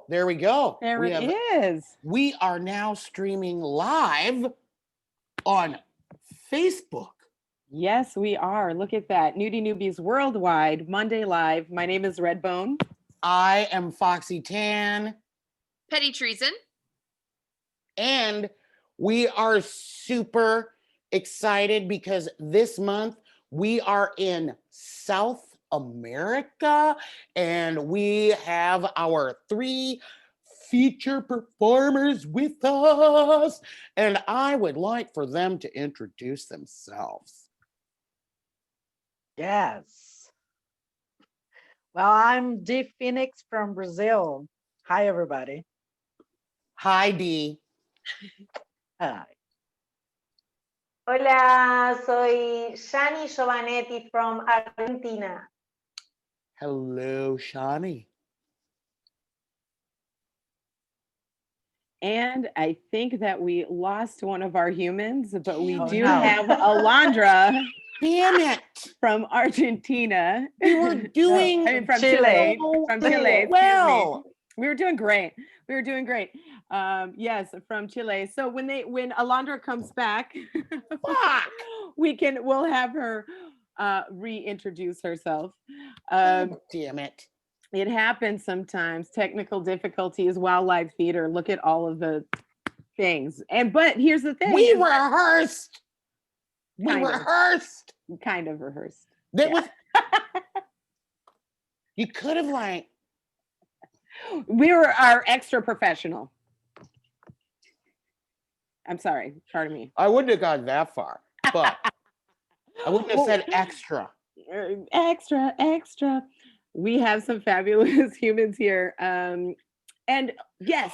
Oh, there we go. There it is. We are now streaming live on Facebook. Yes, we are. Look at that. Nudie Nubies Worldwide, Monday Live. My name is RedBone. I am Foxy Tann. Petty Treason. And we are super excited because this month we are in South America and we have our 3 feature performers with us. And I would like for them to introduce themselves. Yes. Well, I'm DFenix from Brazil. Hi, everybody. Hi, D. Hi. Hola, soy Yani Giovannetti from Argentina. Hello, Shani. And I think that we lost one of our humans, but we do no. have Alondra. Damn it. From Argentina. We were doing from Chile. From Chile. Well. We were doing great. We were doing great. Yes, from Chile. So when Alondra comes back, we'll have her reintroduce herself. Damn it. It happens sometimes. Technical difficulties while live theater. Look at all of the things. But here's the thing. We rehearsed. Kind of rehearsed. That was. You could have We were our extra professional. I'm sorry. Pardon me. I wouldn't have gone that far, but I wouldn't have said extra. Extra. We have some fabulous humans here. And yes,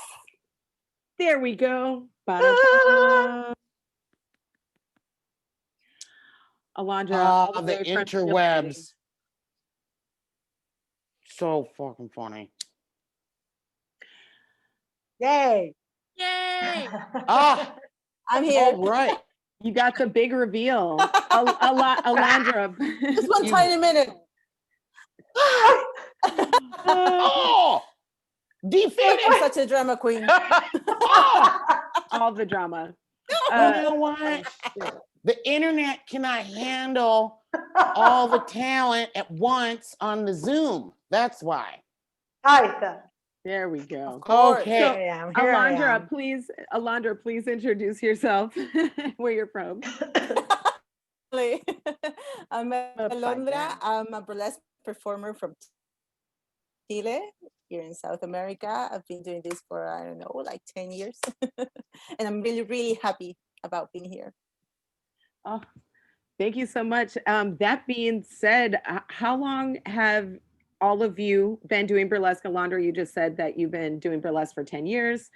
there we go. Ba-da-ba. Alondra, the interwebs. So fucking funny. Yay. I'm here. All right. You got the big reveal. Alondra. Just one tiny minute. Oh! DFenix. I'm such a drama queen. All the drama. You know what? The internet cannot handle all the talent at once on the Zoom. That's why. There we go. Okay. So, Alondra, please introduce yourself. Where you're from. I'm Alondra. I'm a burlesque performer from Chile, here in South America. I've been doing this for, I don't know, like 10 years. And I'm really, really happy about being here. Oh, thank you so much. That being said, how long have all of you been doing burlesque? Alondra, you just said that you've been doing burlesque for 10 years.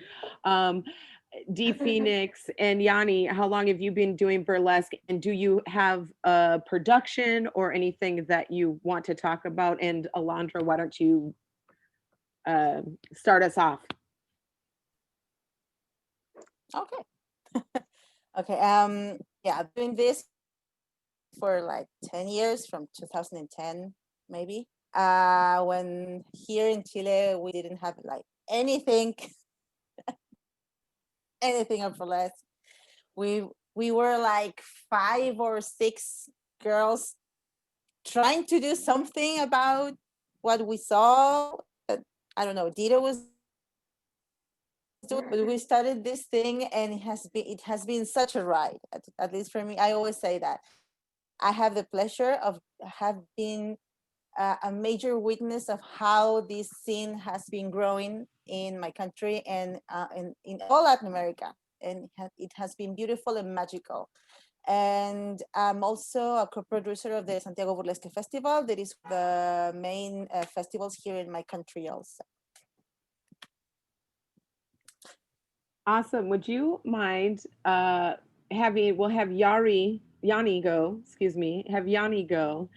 DFenix and Yani, how long have you been doing burlesque? And do you have a production or anything that you want to talk about? And Alondra, why don't you start us off? Okay. Okay. Yeah, I've been doing this for like 10 years, from 2010, maybe. When here in Chile, we didn't have like anything of burlesque. We were like 5 or 6 girls trying to do something about what we saw. I don't know, Dita was doing, but we started this thing and it has been such a ride, at least for me. I always say that I have the pleasure of having a major witness of how this scene has been growing in my country and in all Latin America. And it has been beautiful and magical. And I'm also a co-producer of the Santiago Burlesque Festival. That is the main festivals here in my country also. Awesome. Would you mind we'll have Yani go, excuse me, have Yani go.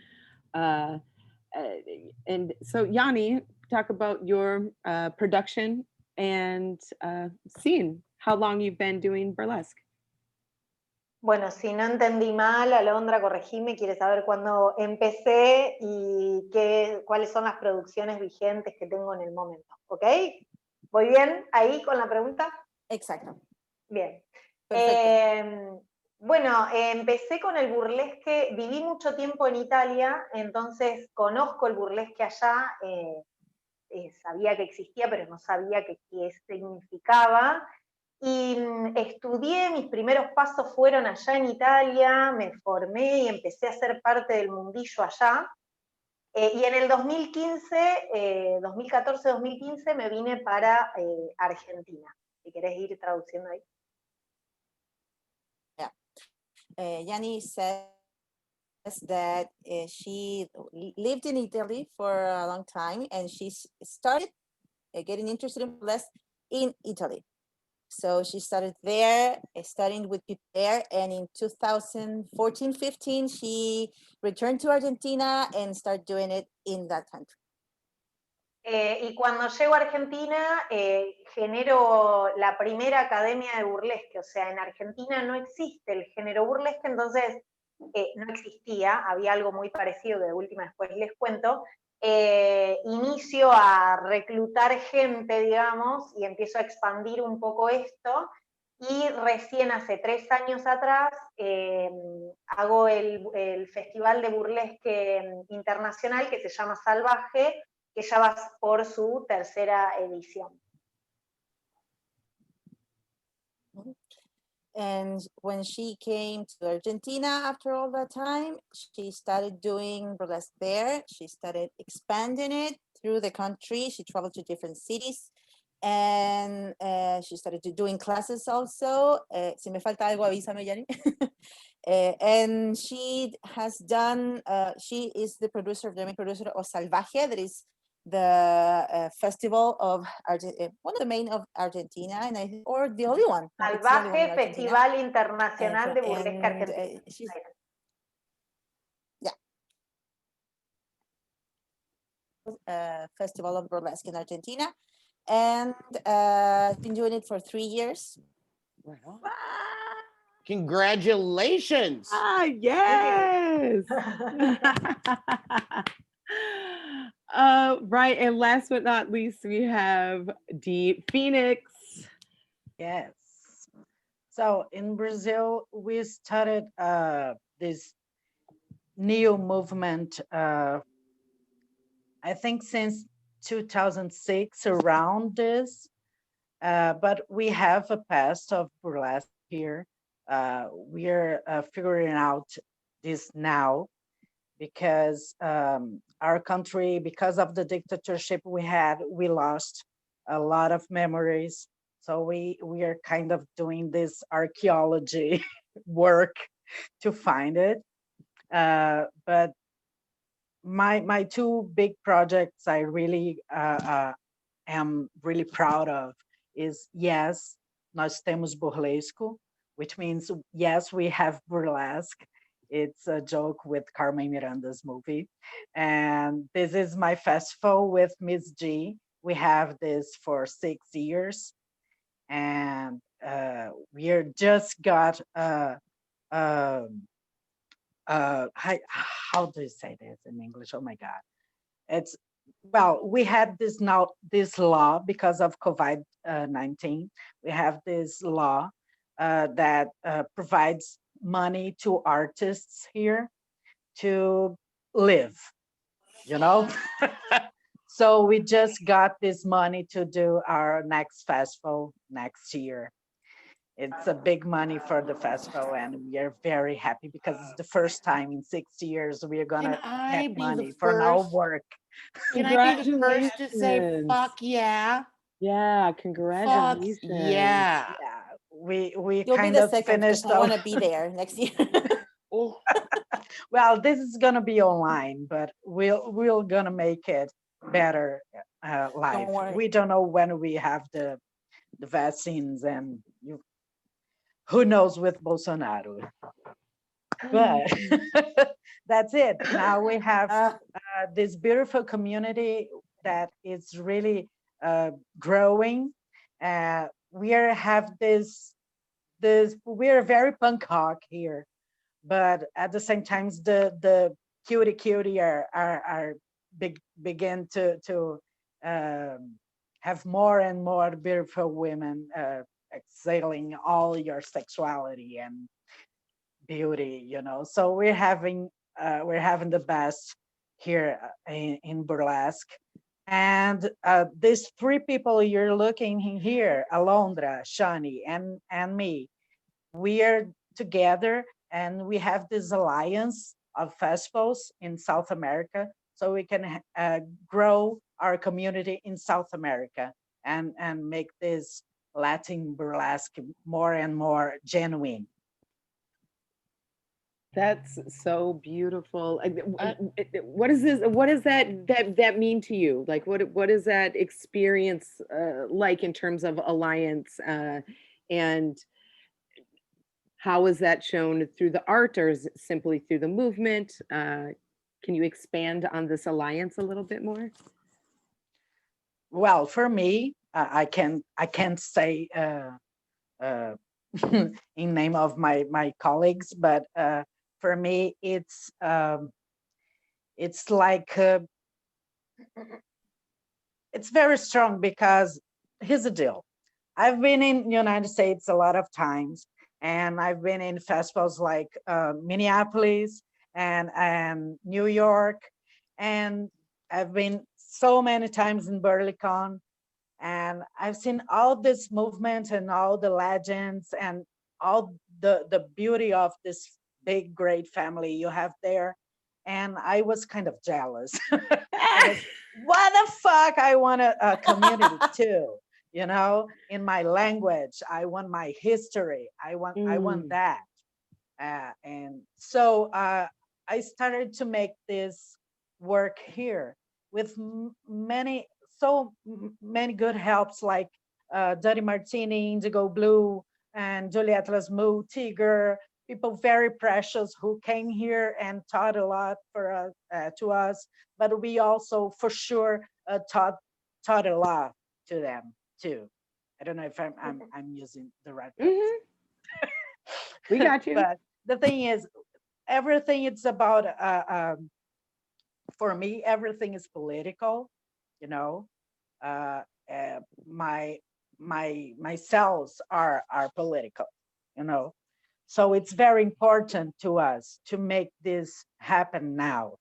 And so Yani, talk about your production and scene, how long you've been doing burlesque. Bueno, si no entendí mal, Alondra, corregime, quiere saber cuándo empecé y cuáles son las producciones vigentes que tengo en el momento, ¿ok? ¿Voy bien ahí con la pregunta? Exacto. Bien. Perfecto. Bueno, empecé con el burlesque, viví mucho tiempo en Italia, entonces conozco el burlesque allá, sabía que existía, pero no sabía qué significaba. Y estudié, mis primeros pasos fueron allá en Italia, me formé y empecé a ser parte del mundillo allá. Y en el 2015, 2014-2015, me vine para Argentina. Si querés ir traduciendo ahí. Yani says that she lived in Italy for a long time, and she started getting interested in burlesque in Italy. So she started there, studying with people there, and in 2014-15, she returned to Argentina and started doing it in that country. Y cuando llego a Argentina, genero la primera academia de burlesque. O sea, en Argentina no existe el género burlesque, entonces no existía, había algo muy parecido que de última después les cuento. Inicio a reclutar gente, digamos, y empiezo a expandir un poco esto. Y recién hace 3 años atrás hago el Festival de Burlesque Internacional que se llama Salvaje, que ya va por su tercera edición. And when she came to Argentina after all that time, she started doing burlesque there. She started expanding it through the country. She traveled to different cities, and she started doing classes also. Si me falta algo, avísame, Yani. And she has done, she is the main producer of Salvaje, that is the festival of one of the main of Argentina, and I think, or the only one. No, it's the only one in Salvaje Argentina. Festival Internacional de Burlesque And, Argentino. Festival of Burlesque in Argentina, and been doing it for 3 years. Well, congratulations. Yes. Right, and last but not least, we have DFenix. Yes. So in Brazil, we started this new movement, I think since 2006 around this, but we have a past of burlesque here. We're figuring out this now because our country, because of the dictatorship we had, we lost a lot of memories. So we are kind of doing this archaeology work to find it. But my 2 big projects I really am really proud of is, yes, nós temos burlesco, which means, yes, we have burlesque. It's a joke with Carmen Miranda's movie. And this is my festival with Miss G. We have this for 6 years. And we are just got, how do you say this in English? Oh my God. It's, well, we had this law because of COVID-19. We have this law that provides money to artists here to live, you know? So we just got this money to do our next festival next year. It's a big money for the festival, and we are very happy because it's the first time in 6 years we are gonna get money for our work. Can I be the first to say Congratulations. fuck yeah? Yeah, Fuck congratulations. yeah. Yeah, we You'll kind be the of second because finished. I want to be there next year. Oh, Well, this is gonna be online, but we're gonna make it better live. worry. We don't know when we have the vaccines, and who knows with Bolsonaro. But that's it. Now we have this beautiful community that is really growing. We have this. We are very punk rock here, but at the same time, the cutie are begin to have more and more beautiful women exhaling all your sexuality and beauty, you know. So we're having the best here in burlesque. And these three people you're looking here, Alondra, Shani, and me, we are together and we have this alliance of festivals in South America so we can grow our community in South America and make this Latin burlesque more and more genuine. That's so beautiful. What is this? What does that mean to you? Like, what is that experience like in terms of alliance, and how is that shown through the art, or is it simply through the movement? Can you expand on this alliance a little bit more? Well, for me, I can't say in name of my colleagues, but for me, it's like it's very strong because here's the deal. I've been in the United States a lot of times, and I've been in festivals like Minneapolis and New York, and I've been so many times in BurlyCon, and I've seen all this movement and all the legends and all the beauty of this big great family you have there, and I was kind of jealous. What the fuck, I want a community too, you know, in my language. I want my history. I want that. And so I started to make this work here with so many good helps like Dirty Martini, Indigo Blue, and Juliette Lasmu, Tiger, people very precious who came here and taught a lot for to us, but we also for sure taught a lot to them too. I don't know if I'm using the right words. We got you. But the thing is, everything it's about. For me, everything is political. You know, my cells are political. You know, so it's very important to us to make this happen now.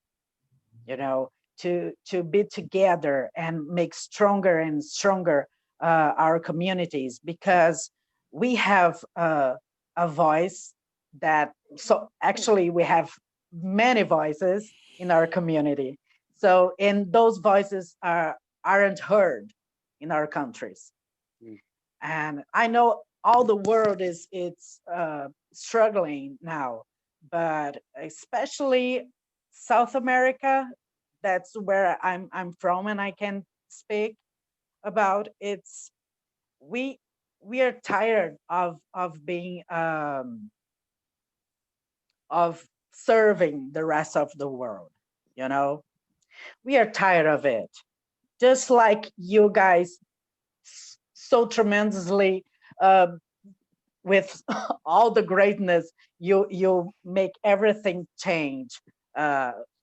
You know, to be together and make stronger and stronger our communities, because we have a voice that, so actually we have many voices in our community. So, and those voices aren't heard in our countries. And I know all the world is struggling now, but especially South America, that's where I'm from and I can speak about. It's we are tired of being of serving the rest of the world, you know. We are tired of it. Just like you guys so tremendously with all the greatness, you make everything change,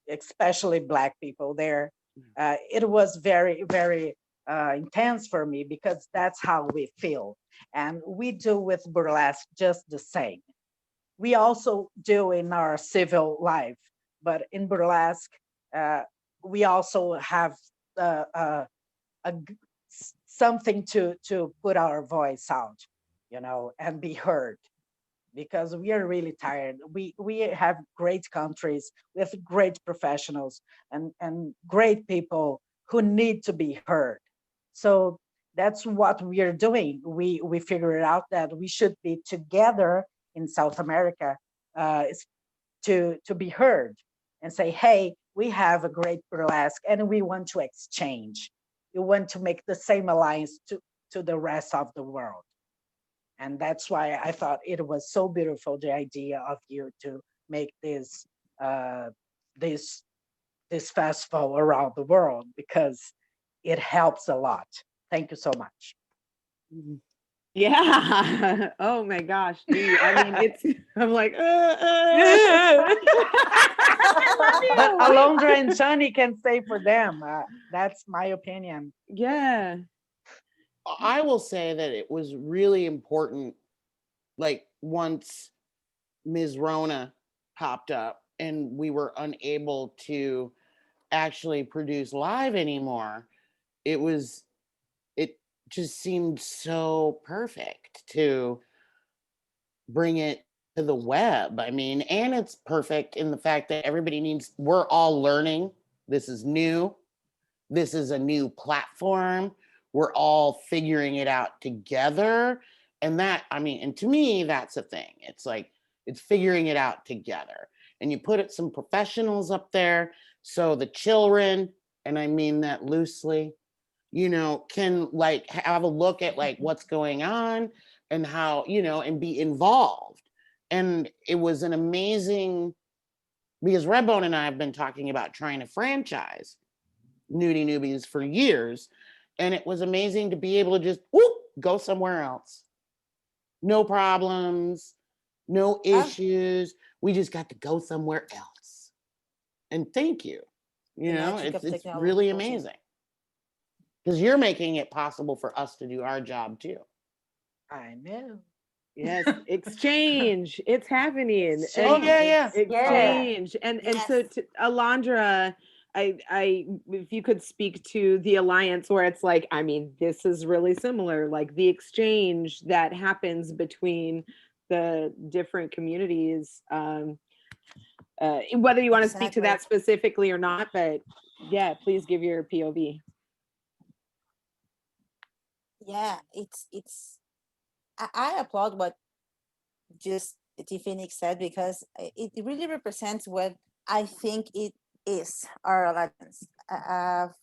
especially Black people there. It was very, very intense for me because that's how we feel. And we do with burlesque just the same. We also do in our civil life, but in burlesque, we also have something to put our voice out, you know, and be heard, because we are really tired. We have great countries with great professionals and great people who need to be heard. So that's what we are doing. We figured out that we should be together in South America to be heard and say, hey, we have a great burlesque and we want to exchange. We want to make the same alliance to the rest of the world. And that's why I thought it was so beautiful, the idea of you to make this this festival around the world, because it helps a lot. Thank you so much. Yeah. Oh my gosh. Gee, I mean, it's, I'm like, But Alondra and Shani can say for them. That's my opinion. yeah. I will say that it was really important, like once Ms. Rona popped up and we were unable to actually produce live anymore, it just seemed so perfect to bring it to the web. I mean, and it's perfect in the fact that we're all learning. This is new. This is a new platform. We're all figuring it out together. And and to me, that's a thing. It's like, it's figuring it out together. And you put some professionals up there so the children, and I mean that loosely, can like have a look at like what's going on and how, and be involved. And it was an amazing, because RedBone and I have been talking about trying to franchise Nudie Nubies for years. And it was amazing to be able to just go somewhere else. No problems, no issues. We just got to go somewhere else. And thank you. It's really amazing. Because you're making it possible for us to do our job too. I know. Yes, exchange. It's happening. Exchange. And so to Alondra, I if you could speak to the alliance where it's like, I mean, this is really similar, like the exchange that happens between the different communities. Whether you want to speak to that specifically or not, but yeah, please give your POV. Yeah, I applaud what just DFenix said, because it really represents what I think it is, our alliance.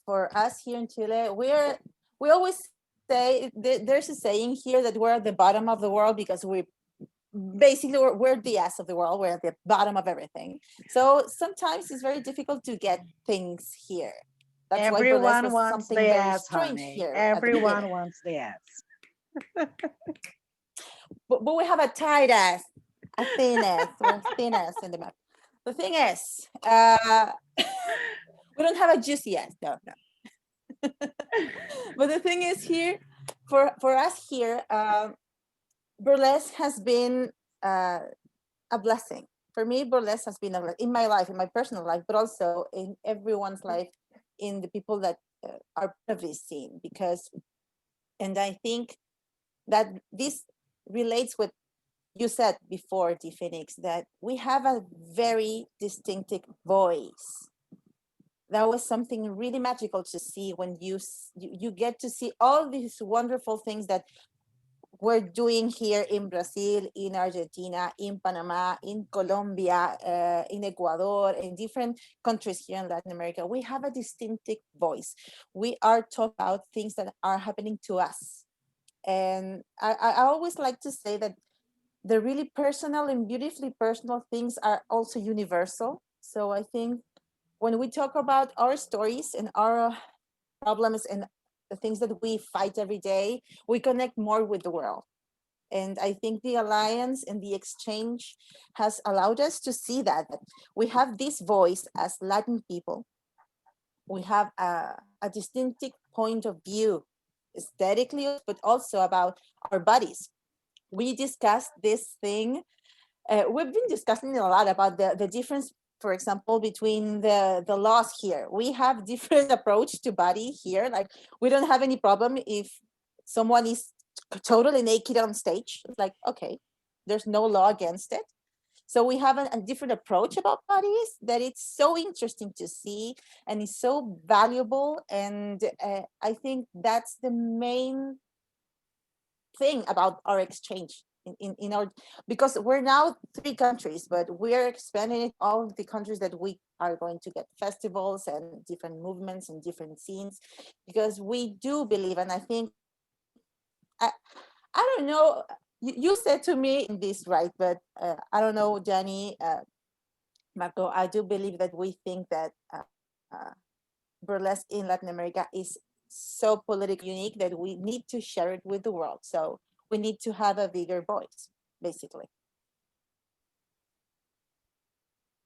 For us here in Chile, we always say, there's a saying here that we're at the bottom of the world because we're the ass of the world. We're at the bottom of everything. So sometimes it's very difficult to get things here. That's Everyone wants the ass, honey. Everyone wants the ass. But we have a tight ass, a thin ass, or thin ass in the mouth. The thing is, we don't have a juicy ass. No. But the thing is here, for us here, burlesque has been a blessing. For me, burlesque has been in my life, in my personal life, but also in everyone's life, in the people that are part of this scene. And I think that this relates with you said before, DFenix, that we have a very distinctive voice. That was something really magical to see when you get to see all these wonderful things that we're doing here in Brazil, in Argentina, in Panama, in Colombia, in Ecuador, in different countries here in Latin America. We have a distinctive voice. We are talking about things that are happening to us. And I always like to say that the really personal and beautifully personal things are also universal. So I think when we talk about our stories and our problems and the things that we fight every day, we connect more with the world. And I think the alliance and the exchange has allowed us to see that we have this voice as Latin people. We have a distinctive point of view, aesthetically, but also about our bodies. We discussed this thing. We've been discussing a lot about the difference, for example, between the laws here. We have different approach to body here. Like, we don't have any problem if someone is totally naked on stage. It's like, okay, there's no law against it. So we have a different approach about bodies that it's so interesting to see, and it's so valuable. And I think that's the main thing about our exchange in our, because we're now 3 countries, but we're expanding it all the countries that we are going to get festivals and different movements and different scenes, because we do believe, and I think I don't know, you said to me in this, right? But I don't know, Yani, Marco, I do believe that we think that burlesque in Latin America is so politically unique that we need to share it with the world. So we need to have a bigger voice, basically.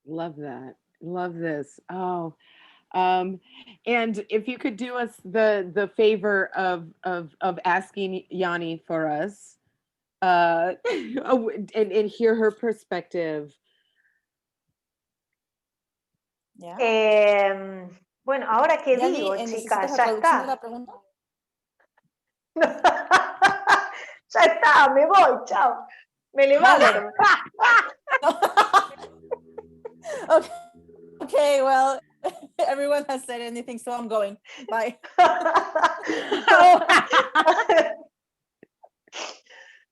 Love that. Love this. Oh, And if you could do us the favor of asking Yani for us, and hear her perspective. Yeah. Bueno, ahora qué Yani, digo, ¿necesitas chicas, la ya traducción de está. la pregunta? Ya está, me voy, chao. Me levanto. Okay. Okay, well, everyone has said anything, so I'm going. Bye.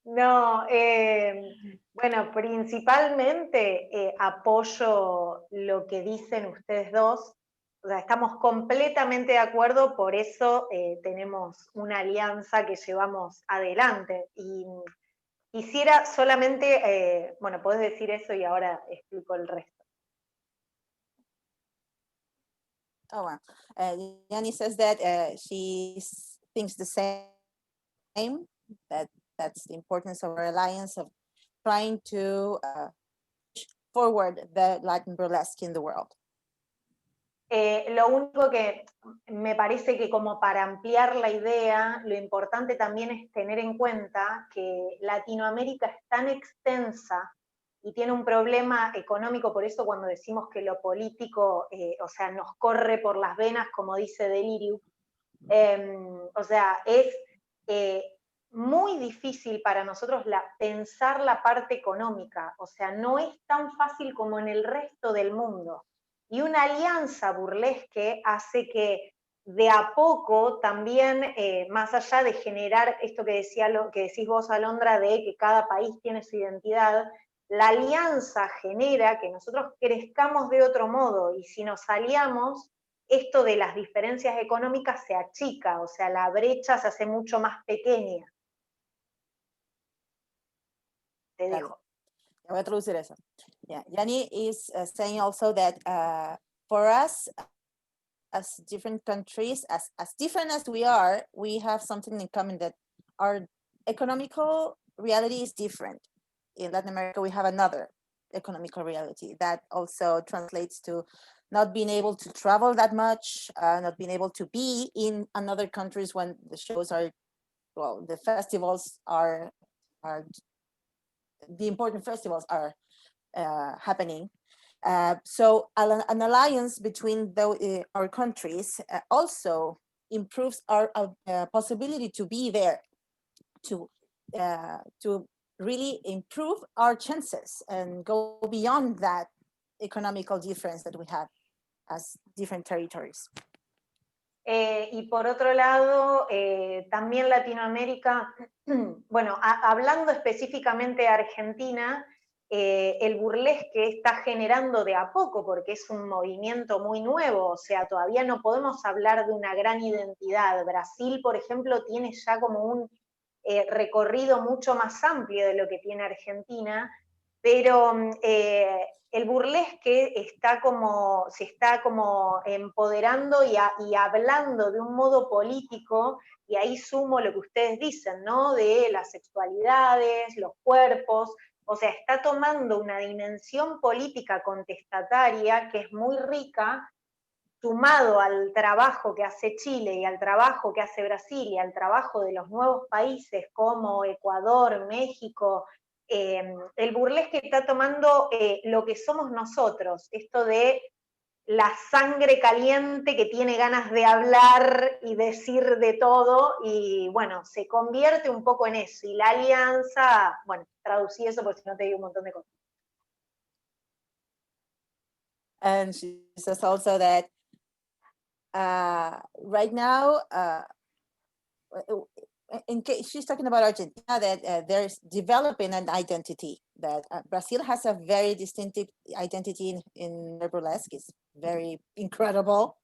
No, bueno, principalmente apoyo lo que dicen ustedes dos. O sea, estamos completamente de acuerdo, por eso tenemos una alianza que llevamos adelante. Y quisiera solamente, bueno, podés decir eso y ahora explico el resto. Oh, wow. Yani says that thinks the same, that's the importance of our alliance, of trying to forward the Latin burlesque in the world. Lo único que me parece que como para ampliar la idea, lo importante también es tener en cuenta que Latinoamérica es tan extensa y tiene un problema económico, por eso cuando decimos que lo político, o sea, nos corre por las venas, como dice Delirium, o sea, es muy difícil para nosotros pensar la parte económica, o sea, no es tan fácil como en el resto del mundo. Y una alianza burlesque hace que de a poco también, más allá de generar esto que decís vos, Alondra, de que cada país tiene su identidad, la alianza genera que nosotros crezcamos de otro modo, y si nos aliamos, esto de las diferencias económicas se achica, o sea, la brecha se hace mucho más pequeña. Te dejo. Voy a traducir eso. Yeah, Yani is saying also that for us, as different countries, as different as we are, we have something in common, that our economical reality is different. In Latin America, we have another economical reality that also translates to not being able to travel that much, not being able to be in another countries when the shows are, well, the festivals are the important festivals are happening. So an alliance between our countries also improves our possibility to be there, to really improve our chances and go beyond that economical difference that we have as different territories. Y por otro lado, también Latinoamérica, bueno, hablando específicamente de Argentina, el burlesque está generando de a poco, porque es un movimiento muy nuevo, o sea, todavía no podemos hablar de una gran identidad. Brasil, por ejemplo, tiene ya como un recorrido mucho más amplio de lo que tiene Argentina, pero el burlesque se está como empoderando y hablando de un modo político, y ahí sumo lo que ustedes dicen, ¿no? De las sexualidades, los cuerpos, o sea, está tomando una dimensión política contestataria que es muy rica, sumado al trabajo que hace Chile y al trabajo que hace Brasil y al trabajo de los nuevos países como Ecuador, México. El burlesque está tomando lo que somos nosotros, esto de la sangre caliente que tiene ganas de hablar y decir de todo, y bueno, se convierte un poco en eso. Y la alianza, bueno, traducí eso porque si no te digo un montón de cosas. And she says also that right now, in case she's talking about Argentina, that there's developing an identity, that Brazil has a very distinctive identity in burlesque. It's very incredible.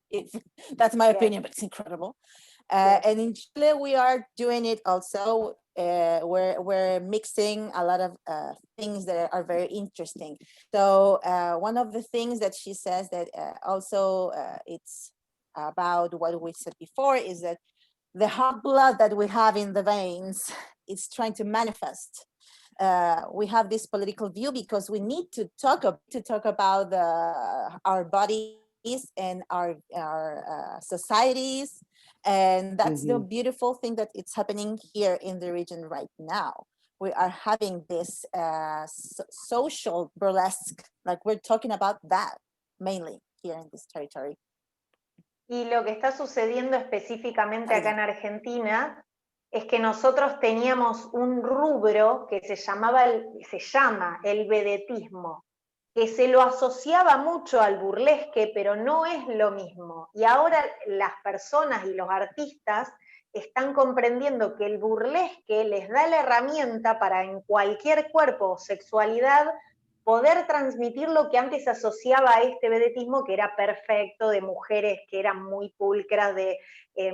That's my opinion, but it's incredible. And in Chile, we are doing it also. We're mixing a lot of things that are very interesting. So one of the things that she says that also it's about what we said before is that the hot blood that we have in the veins is trying to manifest. We have this political view because we need to talk about our body and our societies. And that's the beautiful thing that it's happening here in the region right now. We are having this social burlesque, like we're talking about that mainly here in this territory. Y lo que está sucediendo específicamente acá en Argentina es que nosotros teníamos un rubro que se llama el vedetismo, que se lo asociaba mucho al burlesque, pero no es lo mismo. Y ahora las personas y los artistas están comprendiendo que el burlesque les da la herramienta para en cualquier cuerpo o sexualidad poder transmitir lo que antes se asociaba a este vedetismo, que era perfecto, de mujeres que eran muy pulcras, de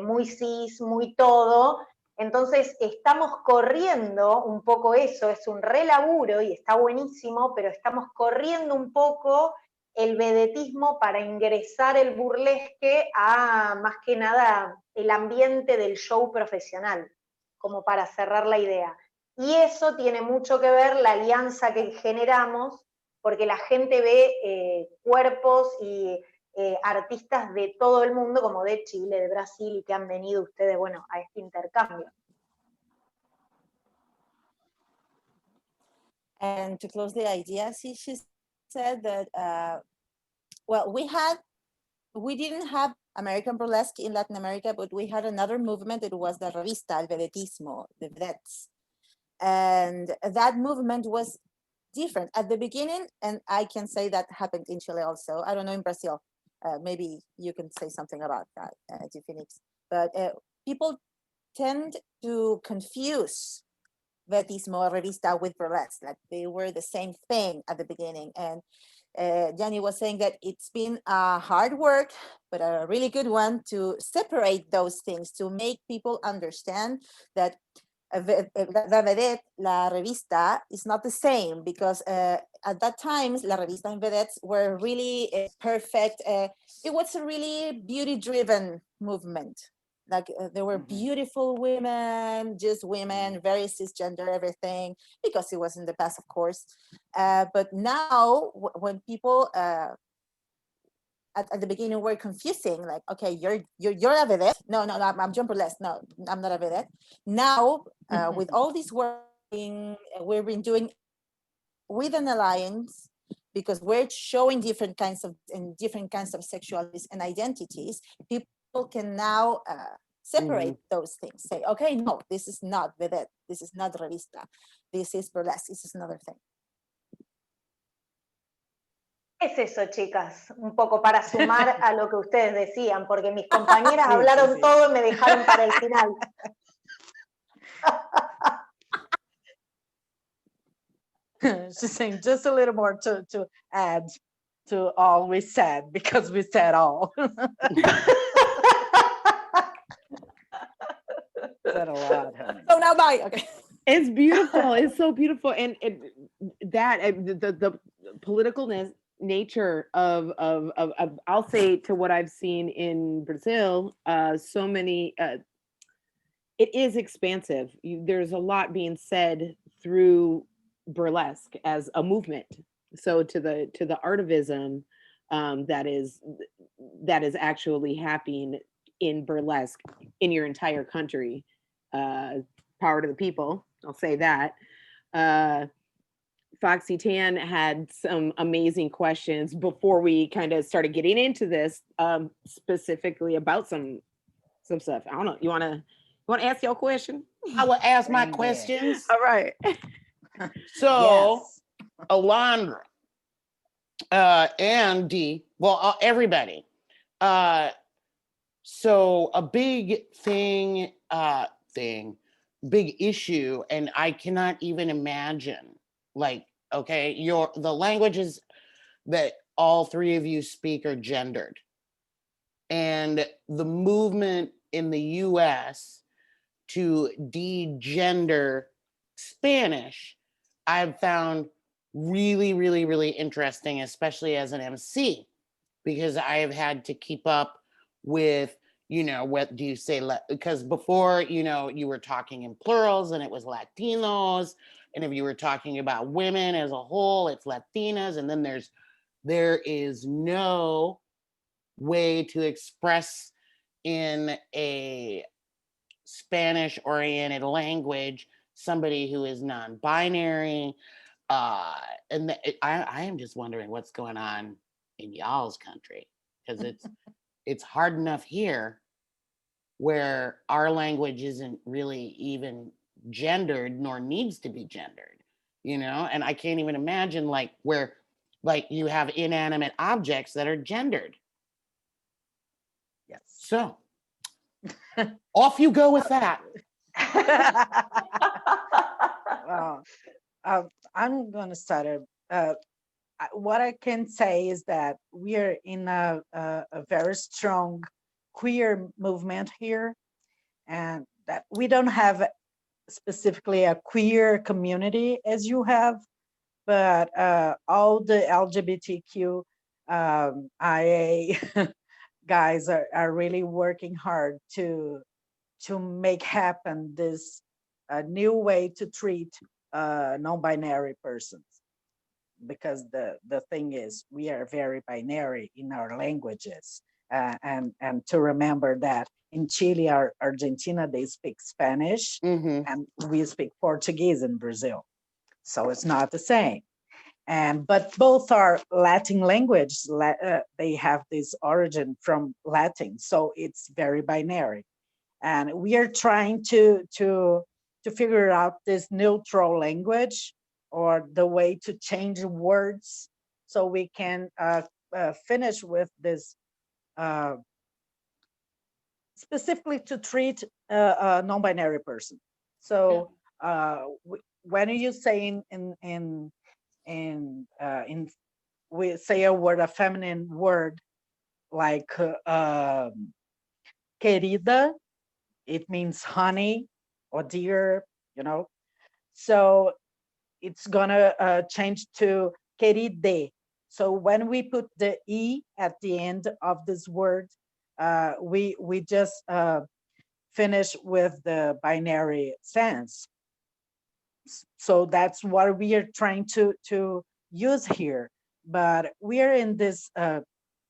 muy cis, muy todo. Entonces estamos corriendo un poco eso, es un relaburo y está buenísimo, pero estamos corriendo un poco el vedetismo para ingresar el burlesque a más que nada el ambiente del show profesional, como para cerrar la idea. Y eso tiene mucho que ver la alianza que generamos, porque la gente ve cuerpos y artistas de todo el mundo, como de Chile, de Brasil, y que han venido ustedes, bueno, a este intercambio. And to close the idea, she said that, well, we didn't have American burlesque in Latin America, but we had another movement. It was the revista, el vedetismo, the vedettes. And that movement was different at the beginning, and I can say that happened in Chile also. I don't know in Brazil. Maybe you can say something about that, DFenix. But people tend to confuse vedetismo revista with burlesque, like they were the same thing at the beginning. And Yani was saying that it's been a hard work, but a really good one to separate those things, to make people understand that la vedette, la revista, is not the same, because at that time, la revista and vedettes were really perfect. It was a really beauty-driven movement. Like there were beautiful women, just women, very cisgender, everything, because it was in the past, of course. But now, when people at the beginning were confusing, like, okay, you're a vedette. No, I'm John Burlesque. No, I'm not a vedette. Now, with all this work we've been doing with an alliance, because we're showing different kinds of sexualities and identities, people can now separate those things. Say, okay, no, this is not vedette. This is not revista. This is burlesque. This is another thing. Es eso, chicas, un poco para sumar a lo que ustedes decían, porque mis compañeras hablaron todo y me dejaron para el final. She's saying just a little more to add to all we said, because we said all. Said a lot, honey. So now bye. Okay. It's beautiful. It's so beautiful. And the politicalness nature of I'll say, to what I've seen in Brazil, so many it is expansive. There's a lot being said through burlesque as a movement. So to the artivism that is actually happening in burlesque in your entire country. Power to the people, I'll say that. Foxy Tann had some amazing questions before we kind of started getting into this, specifically about some stuff. I don't know. You want to ask your question? I will ask my questions. All right. So, Yes. Alondra and D, well, everybody. So a big big issue, and I cannot even imagine, like, okay, the languages that all three of you speak are gendered. And the movement in the US to de-gender Spanish, I've found really, really, really interesting, especially as an MC, because I have had to keep up with, what do you say? Because before, you were talking in plurals and it was Latinos. And if you were talking about women as a whole, it's Latinas. And then there is no way to express in a Spanish oriented language somebody who is non-binary. And I am just wondering what's going on in y'all's country, because it's hard enough here where our language isn't really even gendered nor needs to be gendered, you know? And I can't even imagine like where like you have inanimate objects that are gendered. Yes. So off you go with that. Well, I'm going to start what I can say is that we are in a very strong queer movement here, and that we don't have specifically a queer community as you have, but all the LGBTQ IA guys are really working hard to make happen this new way to treat non-binary persons, because the thing is we are very binary in our languages, and to remember that in Chile or Argentina they speak Spanish, and we speak Portuguese in Brazil, so it's not the same. And but both are Latin language. They have this origin from Latin, so it's very binary. And we are trying to figure out this neutral language, or the way to change words so we can finish with this specifically to treat a non-binary person. So when you say in we say a word, a feminine word like querida, it means honey or dear, you know. So it's gonna change to queride. So when we put the e at the end of this word, we just finish with the binary sense. So that's what we are trying to use here. But we are in this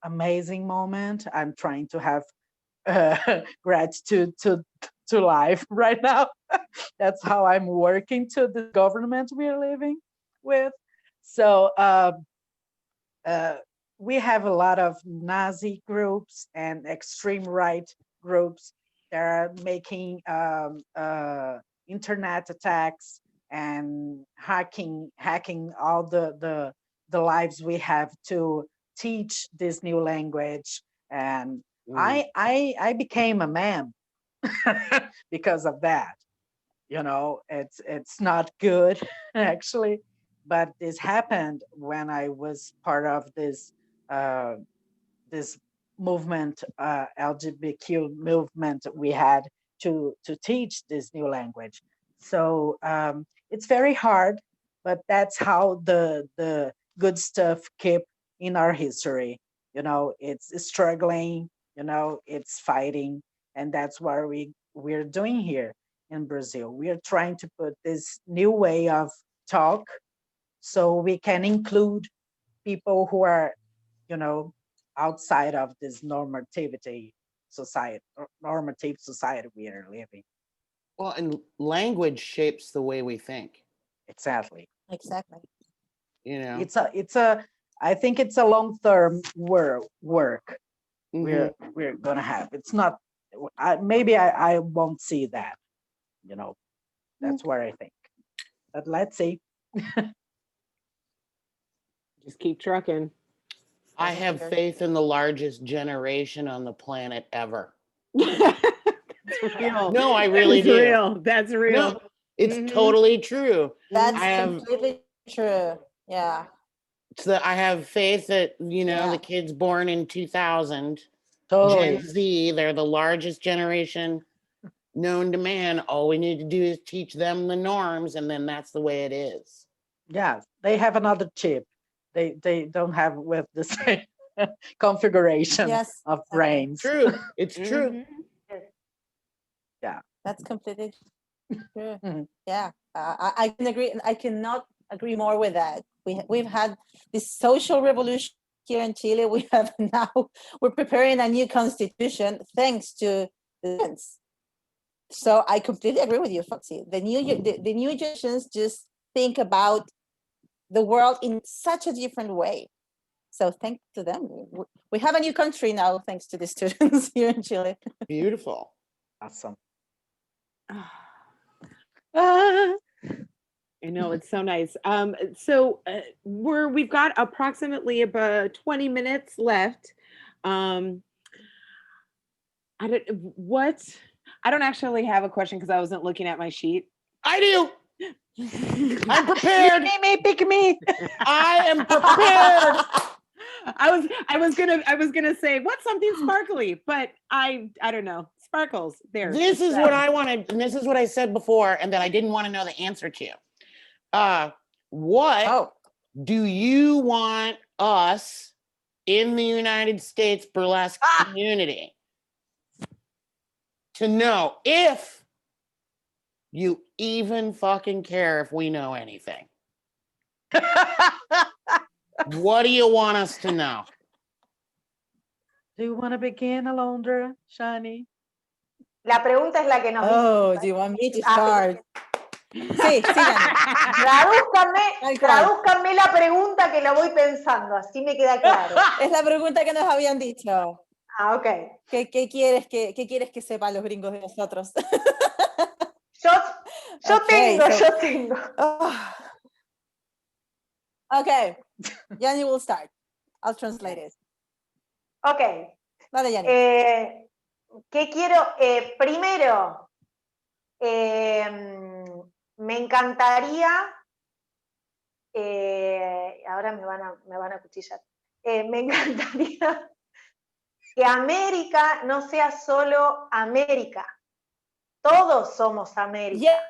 amazing moment. I'm trying to have gratitude to life right now. That's how I'm working to the government we're living with. So we have a lot of Nazi groups and extreme right groups that are making internet attacks and hacking all the lives we have to teach this new language. And I became a man because of that. You know, it's not good actually, but this happened when I was part of this this movement, LGBTQ movement we had to teach this new language. So it's very hard, but that's how the good stuff keep in our history. You know, it's struggling, you know, it's fighting, and that's what we're doing here in Brazil. We are trying to put this new way of talk so we can include people who are, you know, outside of this normative society we are living. Well, and language shapes the way we think. Exactly. Exactly. You know, It's a I think it's a long-term work we're gonna have. It's not maybe I won't see that, you know. That's where I think. But let's see. Just keep trucking. I have faith in the largest generation on the planet ever. That's real. No, I really That's do. real. That's real. No, it's Mhm. totally true. That's I have completely true. Yeah. so I have faith that, you know, Yeah. the kids born in 2000, Totally. Gen Z, they're the largest generation known to man. All we need to do is teach them the norms, and then that's the way it is. Yeah, they have another chip. They don't have with the same configuration Yes. of exactly. brains. True. It's true. Mhm. That's completely true. Mhm. Yeah, I can agree. I cannot agree more with that. We've had this social revolution here in Chile, we're preparing a new constitution thanks to the dance. So I completely agree with you, Foxy. The new generations just think about the world in such a different way. So thanks to them. We have a new country now, thanks to the students here in Chile. Beautiful. Awesome. I know, it's so nice. So we've got approximately about 20 minutes left. I don't actually have a question because I wasn't looking at my sheet. I do. I'm prepared. Pick me. I am prepared. I was gonna say what's something sparkly, but I don't know. Sparkles. There. This is what I wanted, and this is what I said before, and that I didn't want to know the answer to. What do you want us in the United States burlesque community to know, if you even fucking care if we know anything? What do you want us to know? Do you want to begin, Alondra, Shani? La pregunta es la que nos Oh, do you want me to start? Sí, Tradúzcanme la pregunta que la voy pensando, así me queda claro. Es la pregunta que nos habían dicho. Ah, ok. ¿Qué quieres que sepan los gringos de nosotros? Yo tengo. Oh. Okay, Yani will start. I'll translate it. Ok. Dale, Yani. ¿Qué quiero? Primero, me encantaría, ahora me van a cuchillar, me encantaría que América no sea solo América, todos somos América. Yeah.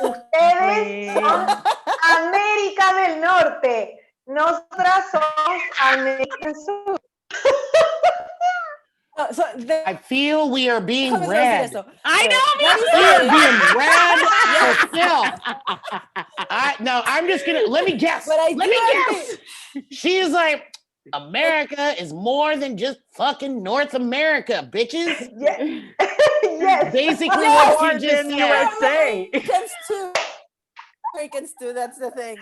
Ustedes son América del Norte, nosotras somos América del Sur. I feel we are being read. I We are being read herself. No, I'm just gonna let me guess. Let me guess. She's like, America is more than just fucking North America, bitches. Yes. Basically, what she just said. USA. Americans too, that's the thing.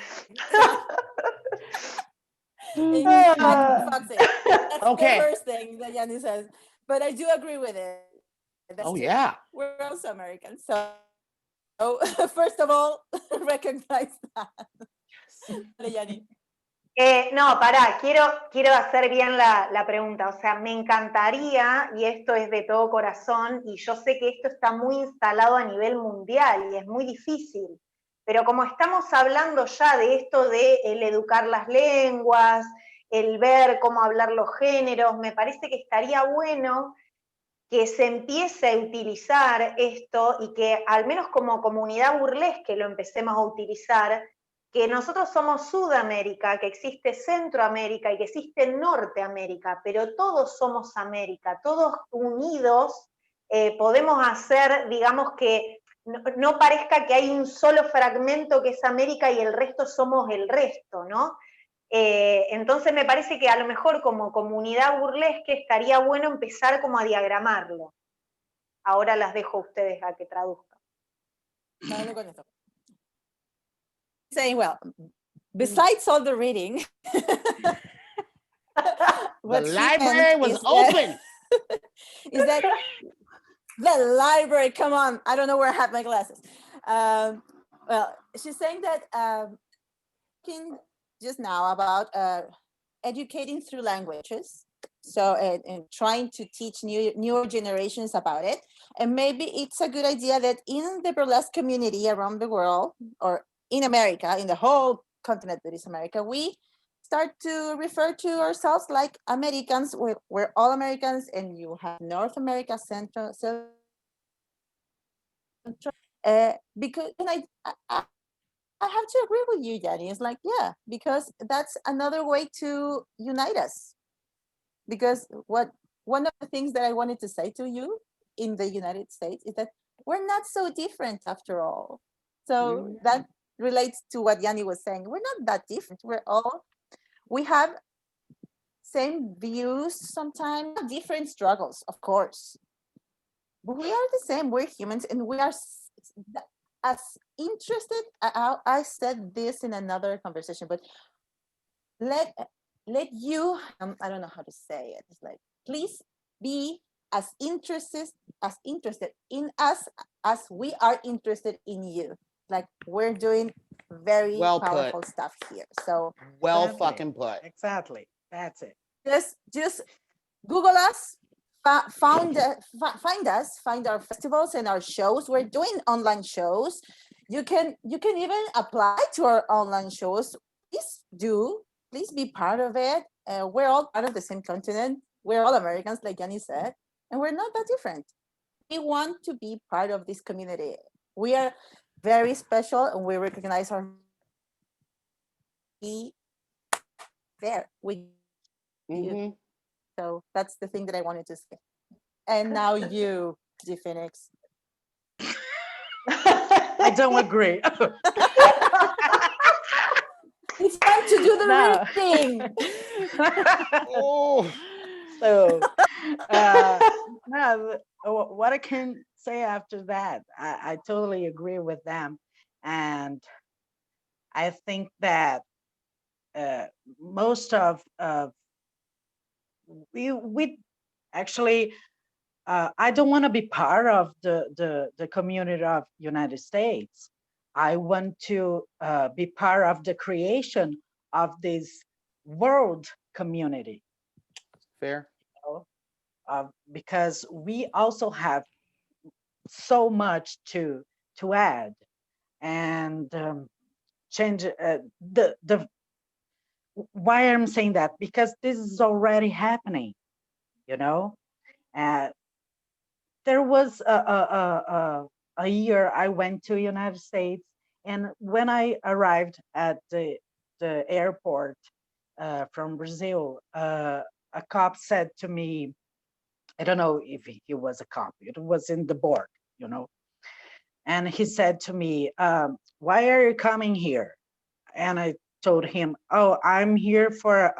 Foxy. That's Okay. the first thing that Yani says. But I do agree with it. That's true. Yeah. We're also Americans. So first of all, recognize that. Yani. No, pará, quiero hacer bien la pregunta. O sea, me encantaría, y esto es de todo corazón, y yo sé que esto está muy instalado a nivel mundial y es muy difícil, pero como estamos hablando ya de esto de el educar las lenguas, el ver cómo hablar los géneros, me parece que estaría bueno que se empiece a utilizar esto y que al menos como comunidad burlesque lo empecemos a utilizar, que nosotros somos Sudamérica, que existe Centroamérica y que existe Norteamérica, pero todos somos América, todos unidos podemos hacer, digamos, que no parezca que hay un solo fragmento que es América y el resto somos el resto, ¿no? Entonces me parece que a lo mejor como comunidad burlesque estaría bueno empezar como a diagramarlo. Ahora las dejo a ustedes a que traduzcan. Saying, well, besides all the reading, the library was open. Is that the library? Come on, I don't know where I have my glasses. Well, she's saying that just now about educating through languages. So and trying to teach newer generations about it. And maybe it's a good idea that in the burlesque community around the world, or in America, in the whole continent that is America, we start to refer to ourselves like Americans. We're all Americans, and you have North America, Central, because I have to agree with you, Yani. It's like, yeah, because that's another way to unite us. Because one of the things that I wanted to say to you in the United States is that we're not so different after all. So that relates to what Yani was saying. We're not that different. We have same views sometimes, different struggles, of course. But we are the same, we're humans, and we are as interested. I said this in another conversation, but let you, I don't know how to say it. It's like, please be as interested in us as we are interested in you. Like, we're doing very Well put. powerful stuff here. So Well Exactly. fucking put. Exactly. That's it. just Google us, find us, find our festivals and our shows. We're doing online shows. You can even apply to our online shows. Please be part of it. We're all part of the same continent. We're all Americans, like Yani said, and we're not that different. We want to be part of this community. We are very special, and we recognize our there. Mhm. So that's the thing that I wanted to say. And now you, DFenix. I don't agree. It's time to do the No. real thing. Oh. So, no, what I can say after that, I totally agree with them. And I think that most of we actually, I don't want to be part of the community of United States. I want to be part of the creation of this world community. Fair. Because we also have so much to add and change the why I'm saying that, because this is already happening, you know. There was a year I went to United States, and when I arrived at the airport from Brazil, a cop said to me, I don't know if he was a cop, it was in the board, you know. And he said to me, why are you coming here? And I told him, oh, I'm here for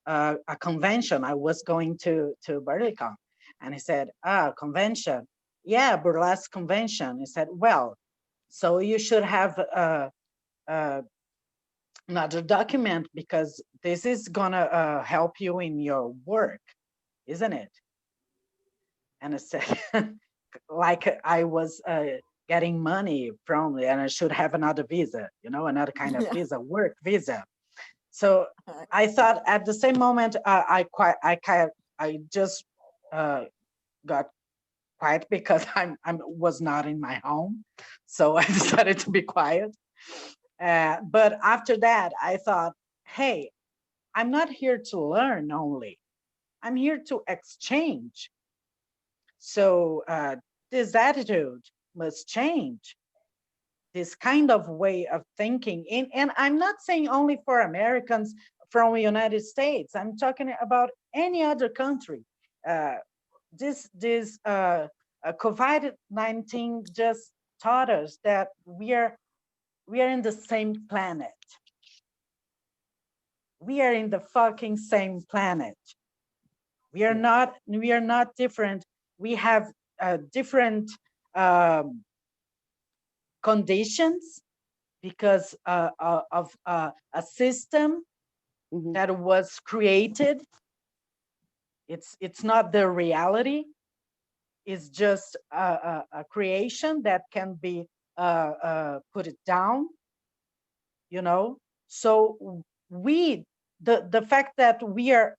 a convention. I was going to BurleyCon. And he said, convention? Yeah, burlesque convention. He said, well, so you should have another document, because this is gonna help you in your work, isn't it? And I said, like I was getting money from, and I should have another visa, you know, another kind of visa, work visa. So I thought at the same moment, I just got quiet, because I was not in my home, so I decided to be quiet. But after that, I thought, hey, I'm not here to learn only. I'm here to exchange. So this attitude must change. This kind of way of thinking, and I'm not saying only for Americans from the United States. I'm talking about any other country. This COVID-19 just taught us that we are in the same planet. We are in the fucking same planet. We are not different. We have different conditions because of a system Mhm. that was created. It's not the reality. It's just a creation that can be put it down, you know. So the fact that we are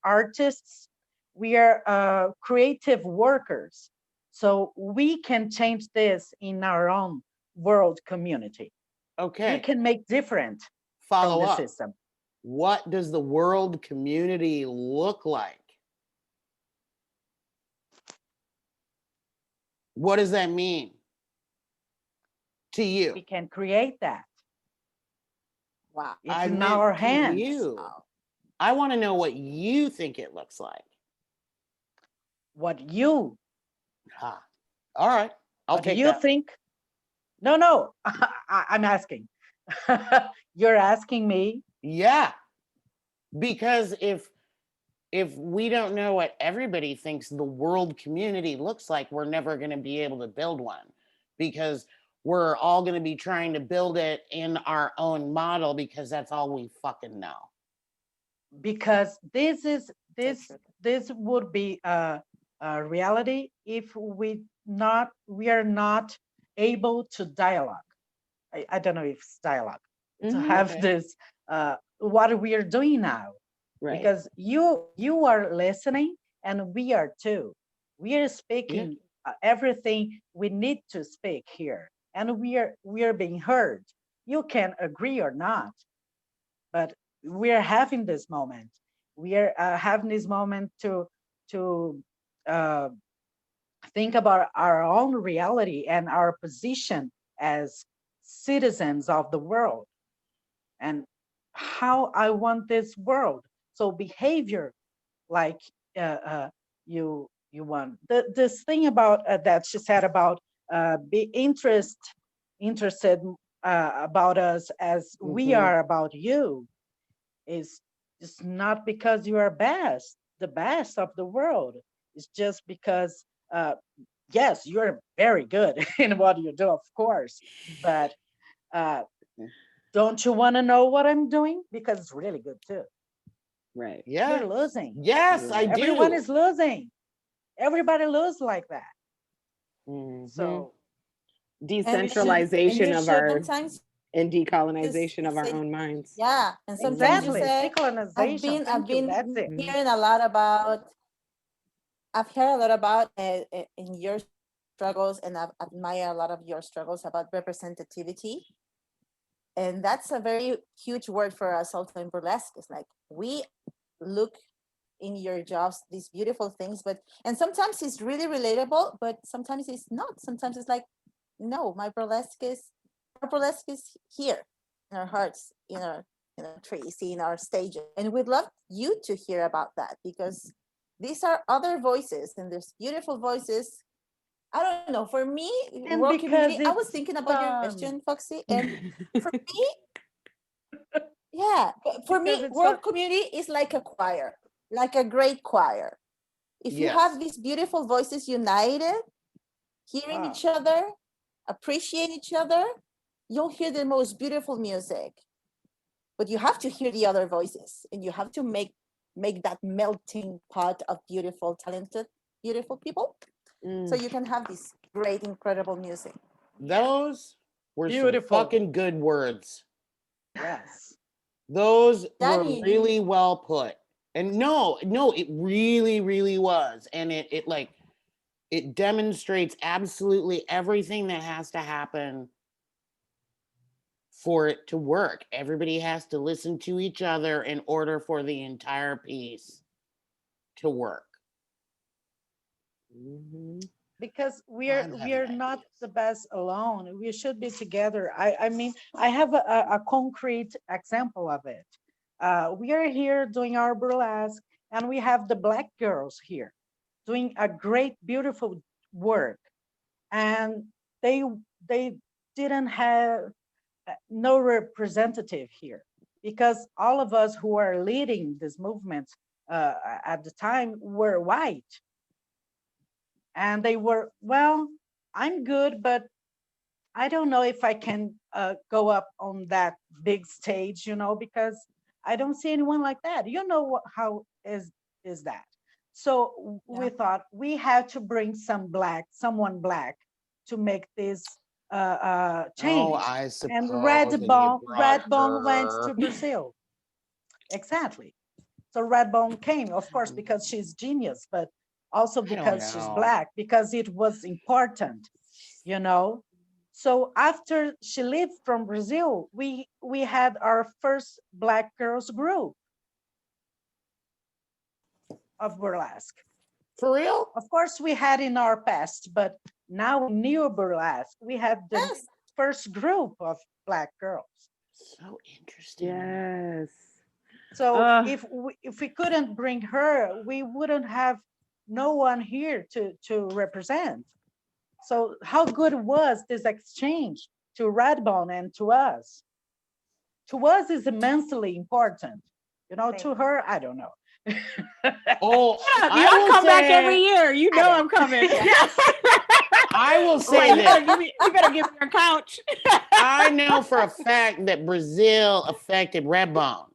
artists, we are creative workers, so we can change this in our own world community. We Okay. can make different from Follow the up. system. What does the world community look like? What does that mean to you? We can create that. Wow. It's I in meant our to hands. you. I want to know what you think it looks like. What you Ha. All right. I'll what do take you that. think? No, I'm asking. You're asking me. Yeah. Because if we don't know what everybody thinks the world community looks like, we're never going to be able to build one, because we're all going to be trying to build it in our own model because that's all we fucking know. Because this true. would be a reality if we are not able to dialogue. I don't know if it's dialogue to Mhm. have Okay. this what we are doing now. Right. Because you are listening and we are too. We are speaking everything we need to speak here, and we are being heard. You can agree or not, but we are having this moment. We are having this moment to uh, think about our own reality and our position as citizens of the world, and how I want this world. So behavior like you want this thing about that she said about be interested about us as we Mhm. are about you is just not because you are the best of the world. It's just because yes, you're very good in what you do, of course, but uh, don't you want to know what I'm doing? Because it's really good too. Right. Yeah. You're losing. Yes, I Everyone do. is losing. Everybody lose like that. Mhm. So And you Decentralization of our sometimes and you decolonization of our say, own minds. yeah, and sometimes you exactly, say, decolonization. I've Thank you. That's been it. Mhm. hearing a lot about, I've heard a lot about in your struggles, and I've admired a lot of your struggles about representativity. And that's a very huge word for us also in burlesque. It's like we look in your jobs these beautiful things, but and sometimes it's really relatable, but sometimes it's not. Sometimes it's like, no, my burlesque is our burlesque is here in our hearts, in our trees, in our stages. And we'd love you to hear about that, because these are other voices, and there's beautiful voices. I don't know. For me, And world because community, I was it's thinking about your fun. question, Foxy. And for me, yeah, for Because me, it's fun. world community is like a choir, like a great choir. If you have Yes. these beautiful voices united, hearing Wow. each other, appreciate each other, you'll hear the most beautiful music. But you have to hear the other voices, and you have to make that melting pot of beautiful, talented, beautiful people, so Mm. you can have this great, incredible music. Those were some Beautiful. fucking good words. Yes. Those were Yani, really well put. And no, it really, really was. And it like it demonstrates absolutely everything that has to happen for it to work. Everybody has to listen to each other in order for the entire piece to work. Mhm. Because I'm we having are not ideas. the best alone. We should be together. I mean, I have a concrete example of it. We are here doing our burlesque, and we have the black girls here doing a great, beautiful work, and they they didn't have no representative here, because all of us who are leading this movement at the time were white, and they were, well, I'm good, but I don't know if I can go up on that big stage, because I don't see anyone like that. How is that? So we yeah. thought we had to bring someone black to make this Oh, change. I And suppose. And you brought Redbone went to her. Brazil. Exactly. So Redbone came, of course, because she's genius, but also I don't because she's know. black, because it was important, you know. So after she left from Brazil, we had our first black girls group of burlesque. For real? Of course, we had in our past, but now in new burlesque, we had the Yes. first group of black girls. So interesting. Yes. So Uh, if we couldn't bring her, we wouldn't have no one here to represent. So how good was this exchange to Redbone and to us? To us is immensely important. Sí. to her, I don't know. Oh, I'll come back every year. You know I I'm coming. I will Like, say you this. better give me your couch. I know for a fact that Brazil affected RedBone.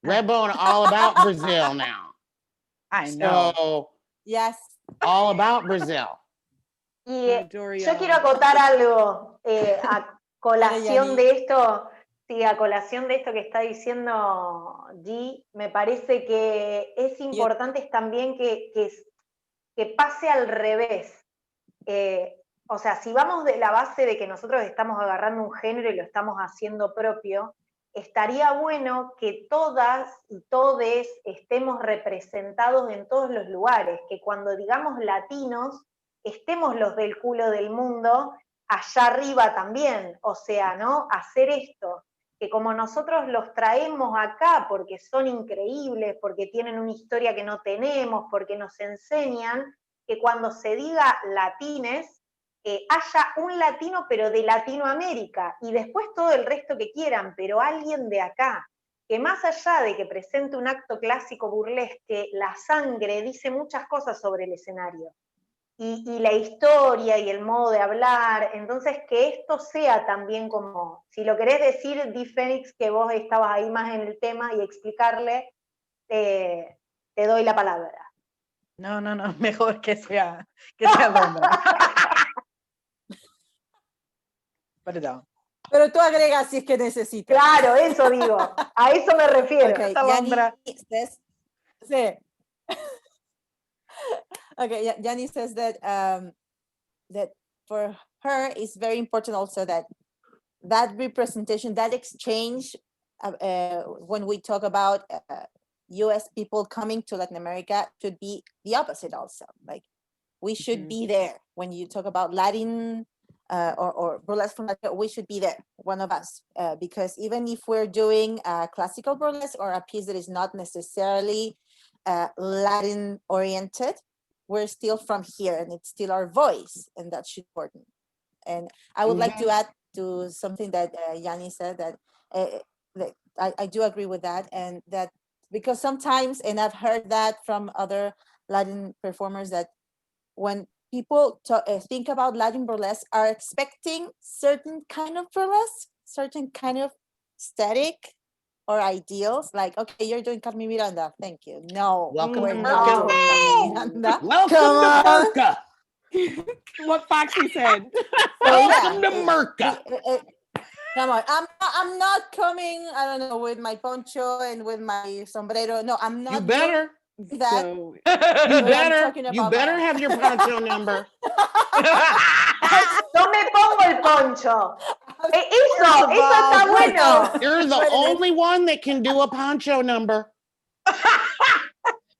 RedBone all about Brazil now. I know. So Yes. all about Brazil. Y adore yo y'all. quiero acotar algo a colación Yani. de esto, sí, a colación de esto que está diciendo G, me parece que es importante también que pase al revés. O sea, si vamos de la base de que nosotros estamos agarrando un género y lo estamos haciendo propio, estaría bueno que todas y todes estemos representados en todos los lugares, que cuando digamos latinos, estemos los del culo del mundo allá arriba también, o sea, ¿no? Hacer esto, que como nosotros los traemos acá porque son increíbles, porque tienen una historia que no tenemos, porque nos enseñan, que cuando se diga latines, haya un latino pero de Latinoamérica y después todo el resto que quieran, pero alguien de acá, que más allá de que presente un acto clásico burlesque, la sangre dice muchas cosas sobre el escenario. Y la historia y el modo de hablar, entonces que esto sea también como, si lo querés decir, DFenix, que vos estabas ahí más en el tema y explicarle, te doy la palabra. No, mejor que sea Alondra. Perdón. Pero tú agregas si es que necesitas. Claro, eso digo, a eso me refiero. Okay, Alondra. Yani says, sí. Okay, Yani says that that for her it's very important also that representation, that exchange, when we talk about U.S. people coming to Latin America, should be the opposite also. Like we should be there when you talk about Latin or burlesque from Latin, we should be there, one of us, because even if we're doing classical burlesque or a piece that is not necessarily Latin oriented, we're still from here and it's still our voice, and that's important. And I would like to add to something that Yani said, that I do agree with that, and that because sometimes, and I've heard that from other Latin performers, that when people think about Latin burlesque, are expecting certain kind of burlesque, certain kind of aesthetic or ideals, like, okay, you're doing Carmen Miranda, thank you. No, Welcome we're to not America. doing Carmen Miranda. Welcome Come to on. America. What Foxy said. Welcome to America. Come on, I'm not coming, I don't know, with my poncho and with my sombrero. No, I'm not. You better. That. So, You I'm better. talking You about better my- have your poncho number. No me pongo el poncho. Eso First of está all, bueno. You're the Wait a minute. only one that can do a poncho number.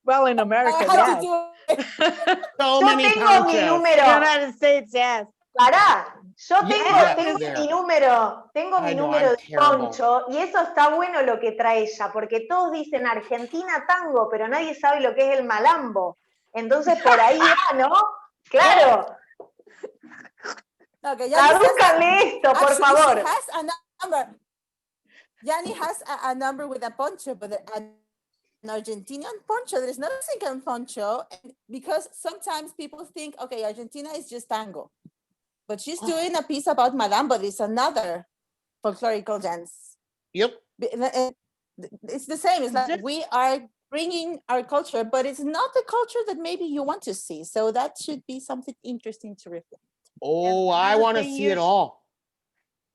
Well, in America, I had yes. to do it. So Yo many tengo mi ponchos. número. United States, yes. Pará, yo Yeah, tengo there. mi número, I know, número I'm de terrible. poncho, y eso está bueno lo que trae ella, porque todos dicen Argentina tango, pero nadie sabe lo que es el malambo. Entonces por ahí va, ¿no? Claro. Okay, Yani says that Tradúzcanle esto, por actually favor. she has a number. Yani has a number with a poncho, but an Argentinian poncho, there's no Mexican poncho, and because sometimes people think, okay, Argentina is just tango, but she's doing a piece about malambo. It's another folklorical dance. Yep. It's the same. It's like we are bringing our culture, but it's not the culture that maybe you want to see. So that should be something interesting to reflect. Oh, And I another want to thing see you it all.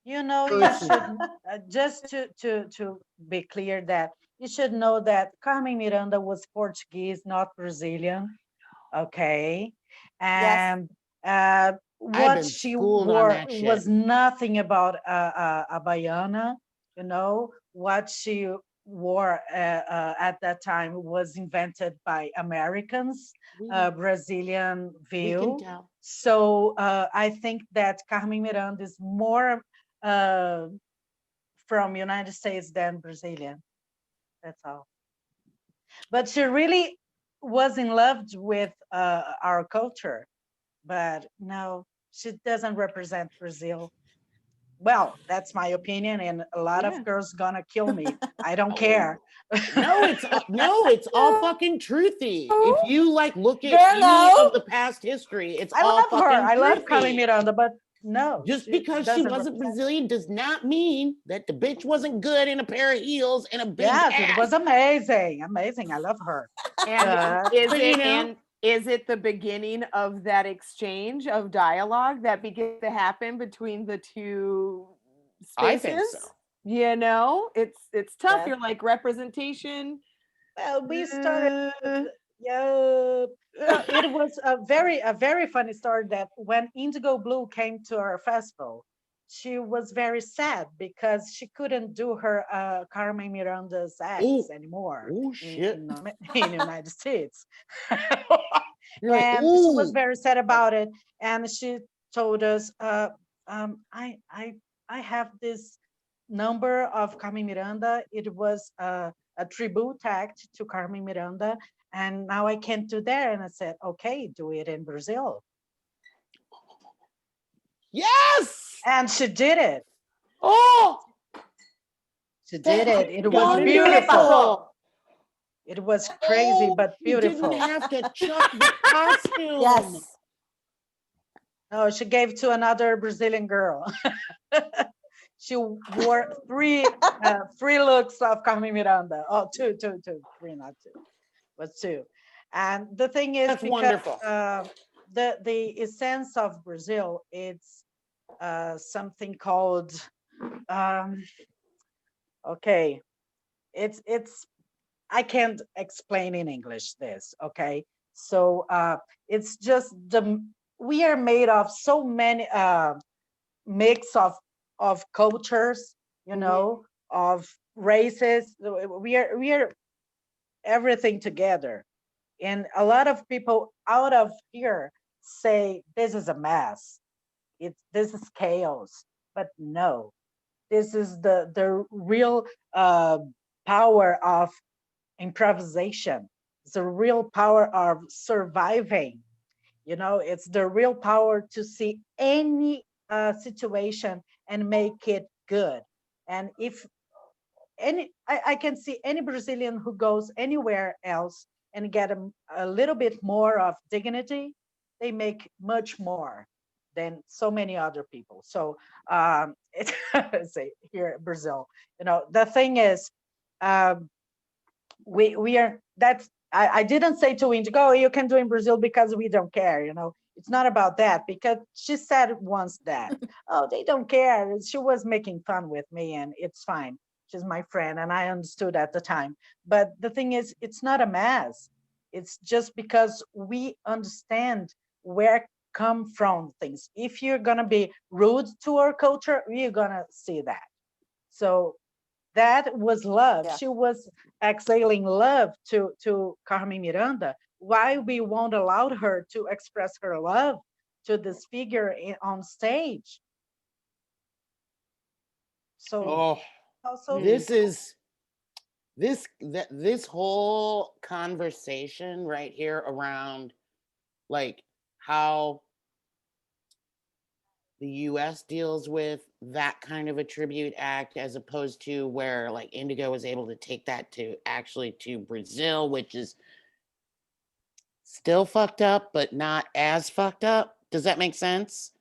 You know, you Person. should just to be clear that you should know that Carmen Miranda was Portuguese, not Brazilian. Okay, and what been she schooled on wore that shit. was nothing about a Baiana. You know what she wore at that time was invented by Americans, Brazilian We view. can tell. So I think that Carmen Miranda is more from United States than Brazilian. That's all. But she really was in love with our culture. But no, she doesn't represent Brazil. Well, that's my opinion, and a lot Yeah. of girls gonna kill me. I don't care. It's all fucking truthy. If you like look at Girl, any no. of the past history, it's I all love her. fucking I love Carmen truthy. Miranda, but no. Just because she doesn't wasn't represent- Brazilian does not mean that the bitch wasn't good in a pair of heels and a big Yes, ass. it was amazing. Amazing. I love her. And but, you know- is it the beginning of that exchange of dialogue that begins to happen between the two I spaces? think so. You know, it's tough. Yeah. You're like representation. Well, we started. uh, Yeah, it was a very funny story that when Indigo Blue came to our festival, she was very sad because she couldn't do her Carmen Miranda's acts Ooh. anymore Oh in, shit. in the United States. You're like, And she was ooh. very sad about it. And she told us, I have this number of Carmen Miranda. It was a tribute act to Carmen Miranda, and now I can't do that. And I said, okay, do it in Brazil. Yes. And she did it. Oh, She did it. It was wonderful. beautiful. It was crazy, Oh, but you beautiful. didn't have to chuck the costume. Yes. No, she gave to another Brazilian girl. She wore three looks of Carmen Miranda. Oh, two, three, not two, but two. And the thing is, That's because wonderful. the essence of Brazil, it's something called okay, it's I can't explain in English this. Okay, so it's just we are made of so many mix of cultures, you know, of races. We are everything together, and a lot of people out of here say this is a mess. This is chaos, but no, this is the real power of improvisation. It's the real power of surviving. You know, it's the real power to see any situation and make it good. And if I can see any Brazilian who goes anywhere else and get a little bit more of dignity, they make much more than so many other people. So say here Brazil, you know, the thing is, we are that's I didn't say to Indigo, oh, you can do in Brazil because we don't care, you know. It's not about that, because she said once that, oh, they don't care. She was making fun with me, and it's fine. She's my friend, and I understood at the time. But the thing is, it's not a mess. It's just because we understand where come from things. If you're gonna be rude to our culture, you're gonna see that. So that was love. Yeah. She was exhaling love to Carmen Miranda. Why we won't allow her to express her love to this figure on stage? So Oh, also this whole conversation right here around like how the US deals with that kind of a tribute act, as opposed to where like Indigo was able to take that to actually to Brazil, which is still fucked up, but not as fucked up. Does that make sense?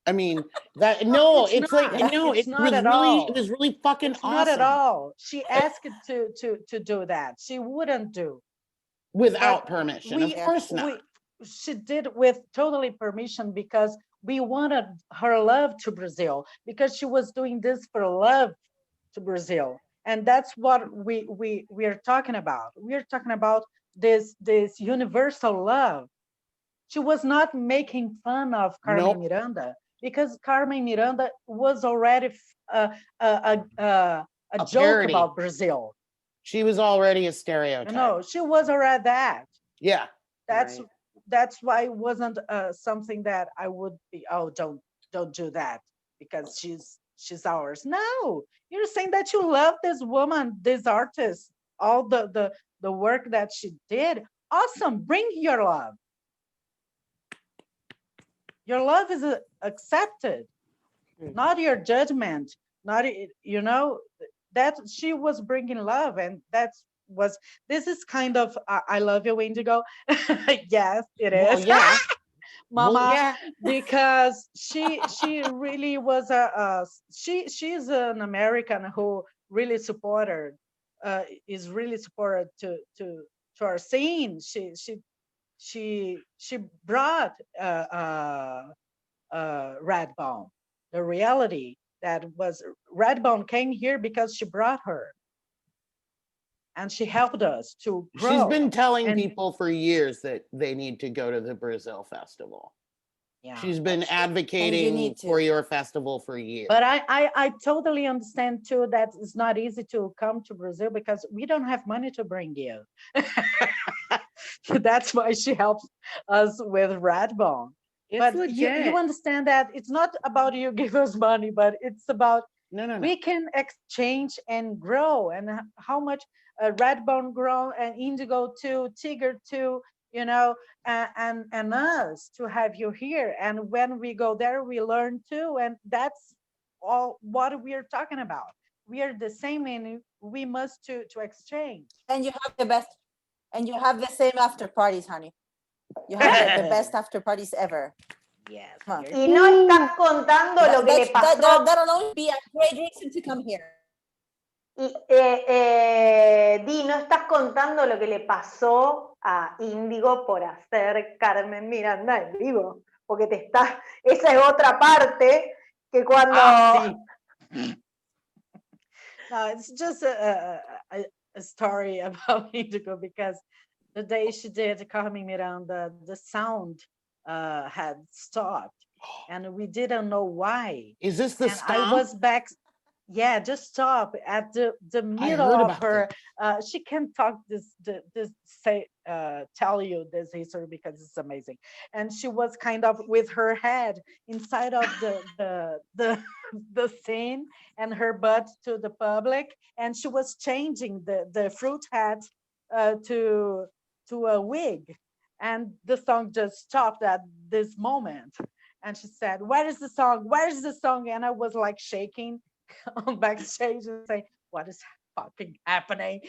I mean, that no, it's like not. no, It's it not was at really, all. it was really fucking It's not at awesome all. She asked to do that. She wouldn't do. without But permission. Of course not. She did with totally permission, because we wanted her love to Brazil, because she was doing this for love to Brazil. And that's what we are talking about. We are talking about this universal love. She was not making fun of Carmen Nope. Miranda, because Carmen Miranda was already a joke parody. about Brazil. She was already a stereotype. No, she was already that. Yeah. That's Right. that's why it wasn't something that I would be, oh, don't do that because she's ours. No, you're saying that you love this woman, this artist, all the work that she did. Awesome, bring your love. Your love is accepted. not your judgment, not that she was bringing love, and this is kind of I love you, Indigo. Yes, it Well, is. yeah. Mama, Well, yeah. because she really was she's an American who really supported is really supported to our scene. She brought RedBone, the reality that was RedBone came here because she brought her, and she helped us to grow. She's been telling and- people for years that they need to go to the Brazil festival. Yeah, She's been that's true. advocating need to. for your festival for years. But I totally understand too that it's not easy to come to Brazil because we don't have money to bring you. That's why she helps us with RedBone. It's But legit. you understand that it's not about you give us money, but it's about No. we can exchange and grow, and how much RedBone grow, and Indigo too, Tigger too, and us to have you here. And when we go there, we learn too, and that's all what we are talking about. We are the same, and we must to exchange. And you have the best, and you have the same after parties, honey. You have the best after parties ever. Yes. Come on. you're- Y no estás contando lo que le pasó. That'll only be a great reason to come here. Y, Di, no estás contando lo que le pasó a Índigo por hacer Carmen Miranda en vivo, porque esa es otra parte que cuando... sí. No, it's just a story about Indigo, because the day she did Carmen Miranda, the sound had stopped, and we didn't know why. Is this the And stomp? I was back. Yeah, just stop at the middle heard of about her. She can talk tell you this history because it's amazing. And she was kind of with her head inside of the scene and her butt to the public, and she was changing the fruit hat to a wig, and the song just stopped at this moment. And she said, "Where is the song? Where is the song?" And I was like shaking on backstage and saying, "What is fucking happening?"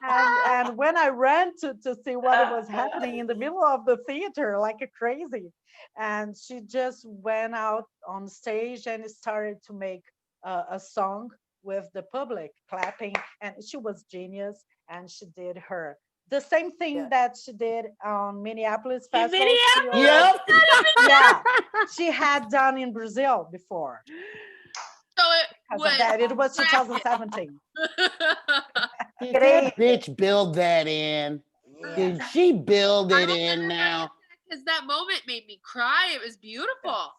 and when I ran to see what was happening in the middle of the theater, like a crazy, and she just went out on stage and started to make a song with the public clapping, and she was genius, and she did the same thing that she did on Minneapolis Festival. Yep. Yeah, she had done in Brazil before. So it Because of that, it was 2017. Did that bitch build that in? Did she build it in now? because that moment made me cry. It was beautiful.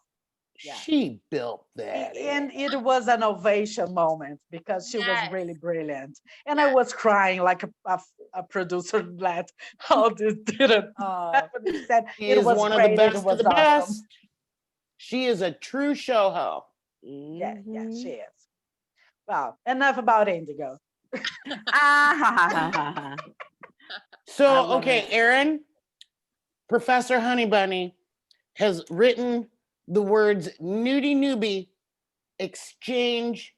Yeah. She built that And in. it was an ovation moment because she was Yes. really brilliant. And I was crying like a producer let how this didn't happen. He said She it is was one great, of the best it of was the awesome. best. She is a true show ho. Yeah, Mhm. she is. Well, enough about Indigo. I So, love okay, it. Aaron, Professor Honey Bunny has written the words Nudie Nubie exchange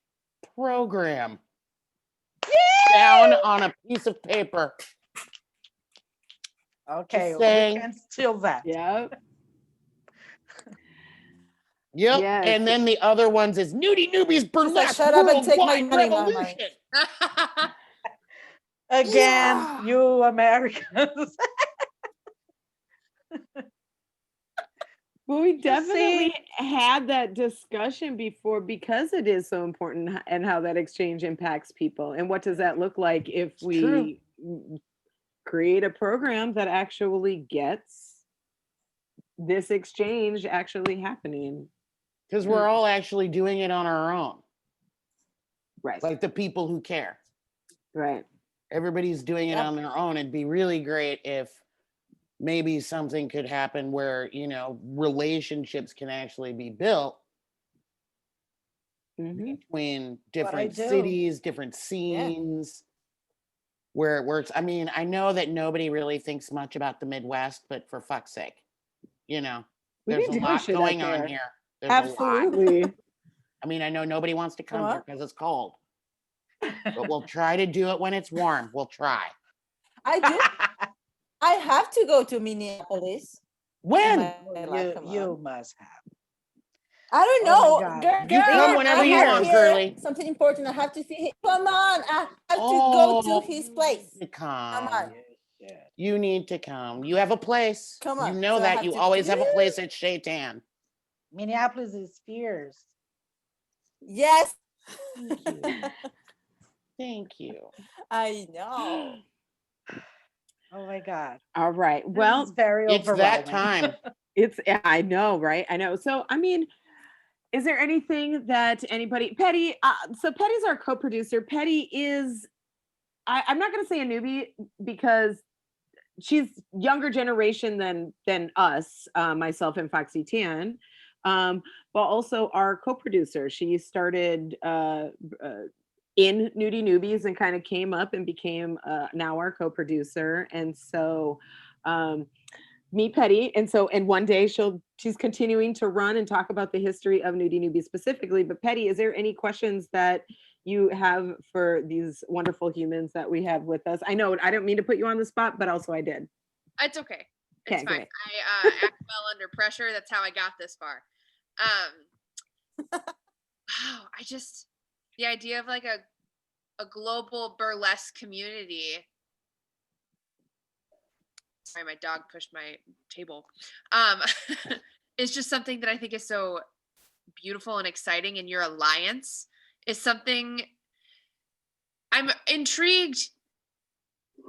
program down on a piece of paper. Okay, saying- we can steal that. Yep. Yep. Yes. And then the other ones is Nudie Nubies burlesque "Shut up and take my worldwide money, Mama." revolution. Again, Yeah. you Americans. Well, we You definitely see? had that discussion before because it is so important and how that exchange impacts people. And what does that look like if true. we create a program that actually gets this exchange actually happening? Because we're all actually doing it on our own. Right. Like the people who care. Right. Everybody's doing it Yep. on their own. It'd be really great if maybe something could happen where, relationships can actually be built Mhm. between different do. cities, different scenes, where it works. I mean, I know that nobody really thinks much about the Midwest, but for fuck's sake, We there's be a doing lot shit out going on there. here. There's a lot. Absolutely. I mean, I know nobody wants to come Come here on. because it's cold, but we'll try to do it when it's warm. We'll try. I do. I have to go to Minneapolis. When? You must have. I don't Oh know. my God. Girl, You come I whenever you have want, here girly. something important. I have to see. Come on. I have to go to his place. To come. Come on. You need to come. You have a place. Come You on. know So I that have you to always have a do- place at Shaitan. Minneapolis is fierce. Yes. Thank you. I know. Oh my God. All right. This Well, is very It's that overwhelming. time. I know, right? I know. So, I mean, is there anything that anybody, Petty, so Petty's our co-producer. Petty is, I'm not going to say a newbie because she's younger generation than us, myself and Foxy Tann, but also our co-producer. She started in Nudie Nubies and kind of came up and became now our co-producer. And so me, Petty, and one day she's continuing to run and talk about the history of Nudie Nubies specifically. But Petty, is there any questions that you have for these wonderful humans that we have with us? I know I don't mean to put you on the spot, but also I did. It's okay. It's Okay, fine. great. I act well under pressure. That's how I got this far. Wow, the idea of like a global burlesque community. Sorry, my dog pushed my table. It's just something that I think is so beautiful and exciting, and your alliance is something I'm intrigued.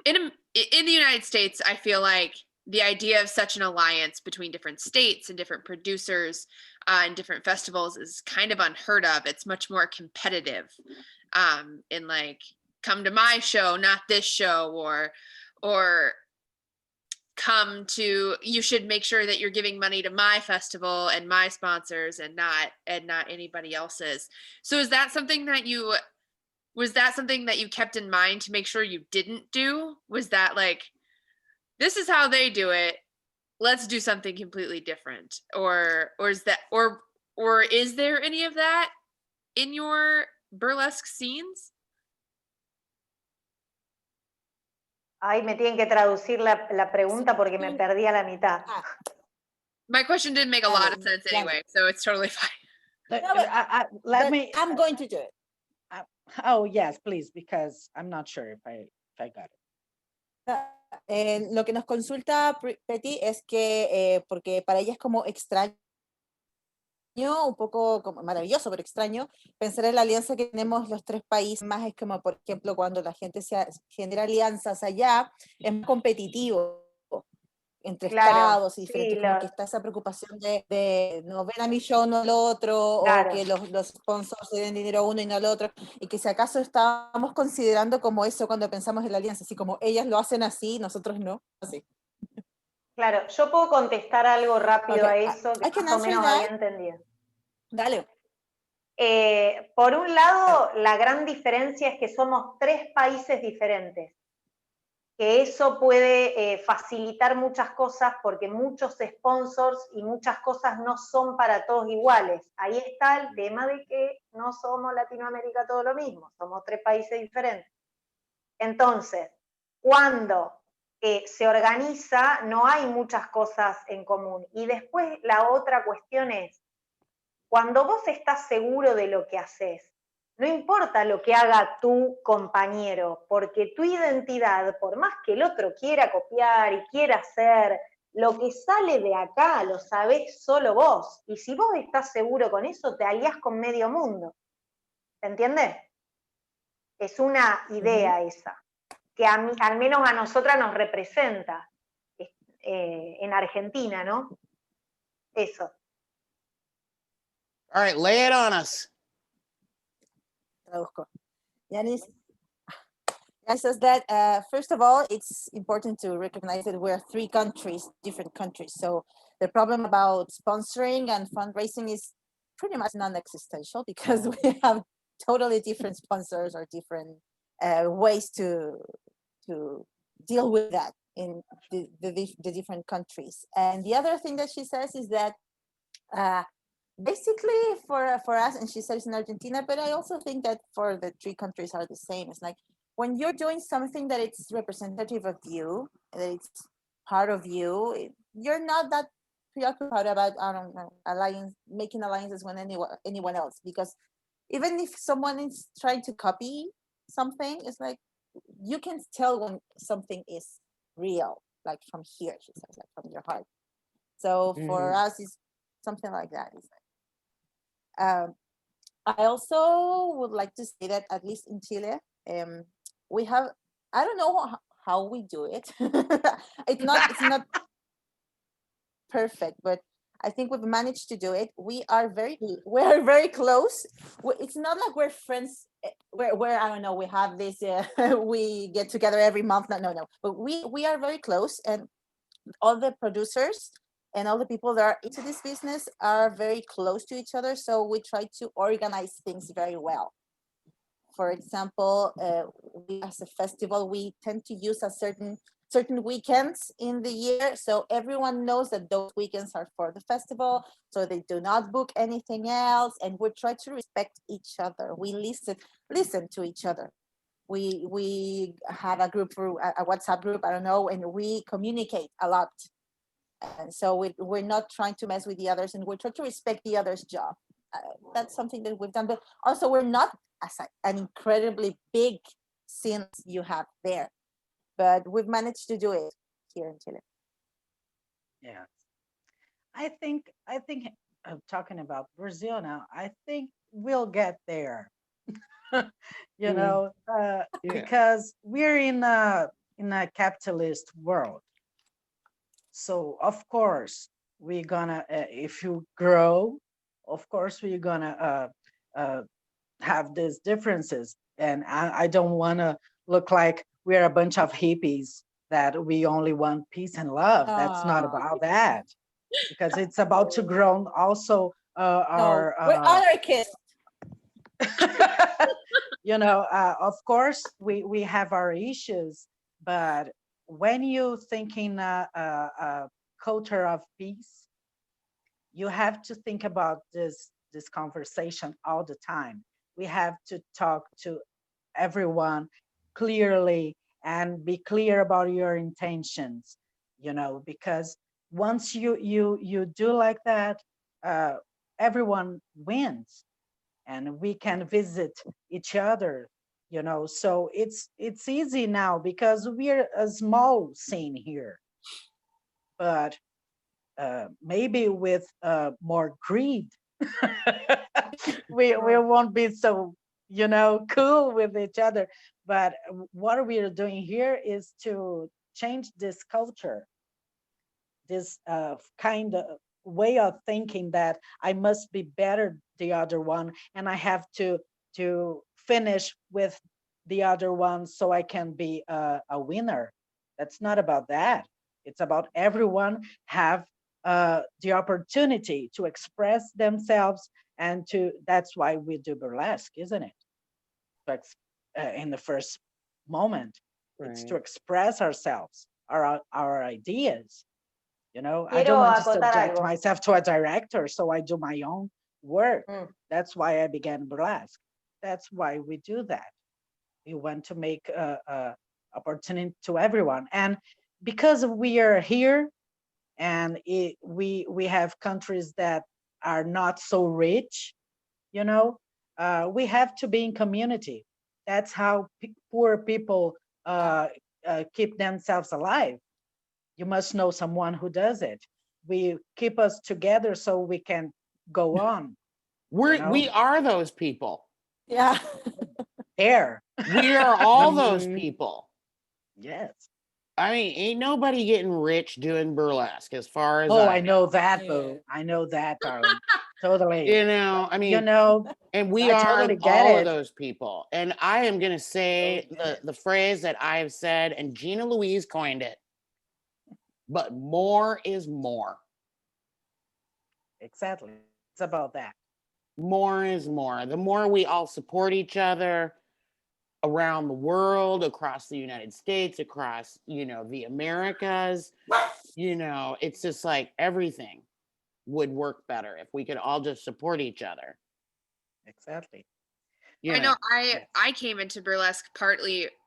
In the United States, I feel like the idea of such an alliance between different states and different producers and different festivals is kind of unheard of. It's much more competitive in like, come to my show, not this show, or come to, you should make sure that you're giving money to my festival and my sponsors and not anybody else's. So was that something that you kept in mind to make sure you didn't do? Was that like, this is how they do it, let's do something completely different? Or is there any of that in your burlesque scenes? Ay, me tienen que traducir la pregunta porque me perdí a la mitad. My question didn't make a lot of sense anyway, so it's totally fine. I'm going to do it. Oh, yes, please, because I'm not sure if I got it. Lo que nos consulta Petty es que, porque para ella es como extraño, un poco como maravilloso, pero extraño, pensar en la alianza que tenemos los tres países, más es como, por ejemplo, cuando la gente genera alianzas allá, es más competitivo entre estados y diferentes, como que está esa preocupación de no ven a mi show, no al otro, o que los sponsors se den dinero a uno y no al otro, y que si acaso estábamos considerando como eso cuando pensamos en la alianza, así como ellas lo hacen así, nosotros no, así. Claro, yo puedo contestar algo rápido a eso, que más o menos había entendido. Dale. Por un lado, la gran diferencia es que somos tres países diferentes, que eso puede facilitar muchas cosas porque muchos sponsors y muchas cosas no son para todos iguales. Ahí está el tema de que no somos Latinoamérica todo lo mismo, somos tres países diferentes. Entonces, cuando se organiza, no hay muchas cosas en común. Y después la otra cuestión es, cuando vos estás seguro de lo que haces, no importa lo que haga tu compañero, porque tu identidad, por más que el otro quiera copiar y quiera hacer, lo que sale de acá lo sabés solo vos. Y si vos estás seguro con eso, te alías con medio mundo. ¿Se entiende? Es una idea esa, que al menos a nosotras nos representa en Argentina, ¿no? Eso. All right, lay it on us. Traduzco. Yani says that first of all, it's important to recognize that we're three countries, different countries. So the problem about sponsoring and fundraising is pretty much non-existential because we have totally different sponsors or different ways to deal with that in the different countries. And the other thing that she says is that basically for us, and she said it's in Argentina, but I also think that for the three countries are the same. It's like when you're doing something that it's representative of you, that it's part of you, you're not that preoccupied about, I don't know, making alliances with anyone else, because even if someone is trying to copy something, it's like you can tell when something is real, like from here, she says, like from your heart. So for us, it's something like that. It's like, I also would like to say that at least in Chile, we have, I don't know how we do it. It's not perfect, but I think we've managed to do it. We are very close. It's not like we're friends. Where I don't know. We have this. We get together every month. No. But we are very close, and all the producers and all the people that are into this business are very close to each other. So we try to organize things very well. For example, we, as a festival, we tend to use a certain weekends in the year, so everyone knows that those weekends are for the festival, so they do not book anything else, and we try to respect each other. We listen to each other. We have a group, a WhatsApp group, I don't know, and we communicate a lot. And so we're not trying to mess with the others, and we try to respect the other's job. That's something that we've done, but also we're not as an incredibly big scene you have there, but we've managed to do it here in Chile. Yeah, I think talking about Brazil now, I think we'll get there. You know, because we're in a capitalist world. So of course we're gonna, if you grow, of course we're gonna have these differences. And I don't want to look like we're a bunch of hippies that we only want peace and love. That's not about that, because it's about to grow also our we're anarchists. you know, of course we have our issues, but when you think in a culture of peace, you have to think about this conversation all the time. We have to talk to everyone clearly and be clear about your intentions, you know, because once you do like that, everyone wins, and we can visit each other, you know. So it's easy now because we're a small scene here, but maybe with more greed, we won't be so, you know, cool with each other. But what we are doing here is to change this culture, this kind of way of thinking that I must be better the other one, and I have to finish with the other one so I can be a winner. That's not about that. It's about everyone have the opportunity to express themselves, and that's why we do burlesque, isn't it? In the first moment, it's to express ourselves, our ideas. You know, I don't Quiero want to acotar subject algo. myself to a director, so I do my own work. That's why I began burlesque. That's why we do that. We want to make a opportunity to everyone, and because we are here, and we have countries that are not so rich, you know, we have to be in community. That's how poor people keep themselves alive. You must know someone who does it. We keep us together so we can go on. We are those people. Yeah. There. We are all those people. Yes. I mean, ain't nobody getting rich doing burlesque as far as I know that, Boo. I know that, darling. Totally. You know, I mean, you know, and we I are totally get all it. of those people. And I am going to say the phrase that I have said, and Gina Louise coined it, but more is more. Exactly. It's about that. More is more. The more we all support each other around the world, across the United States, across, you know, the Americas, you know, it's just like everything. would work better if we could all just support each other. Exactly. You I know Yes. I came into burlesque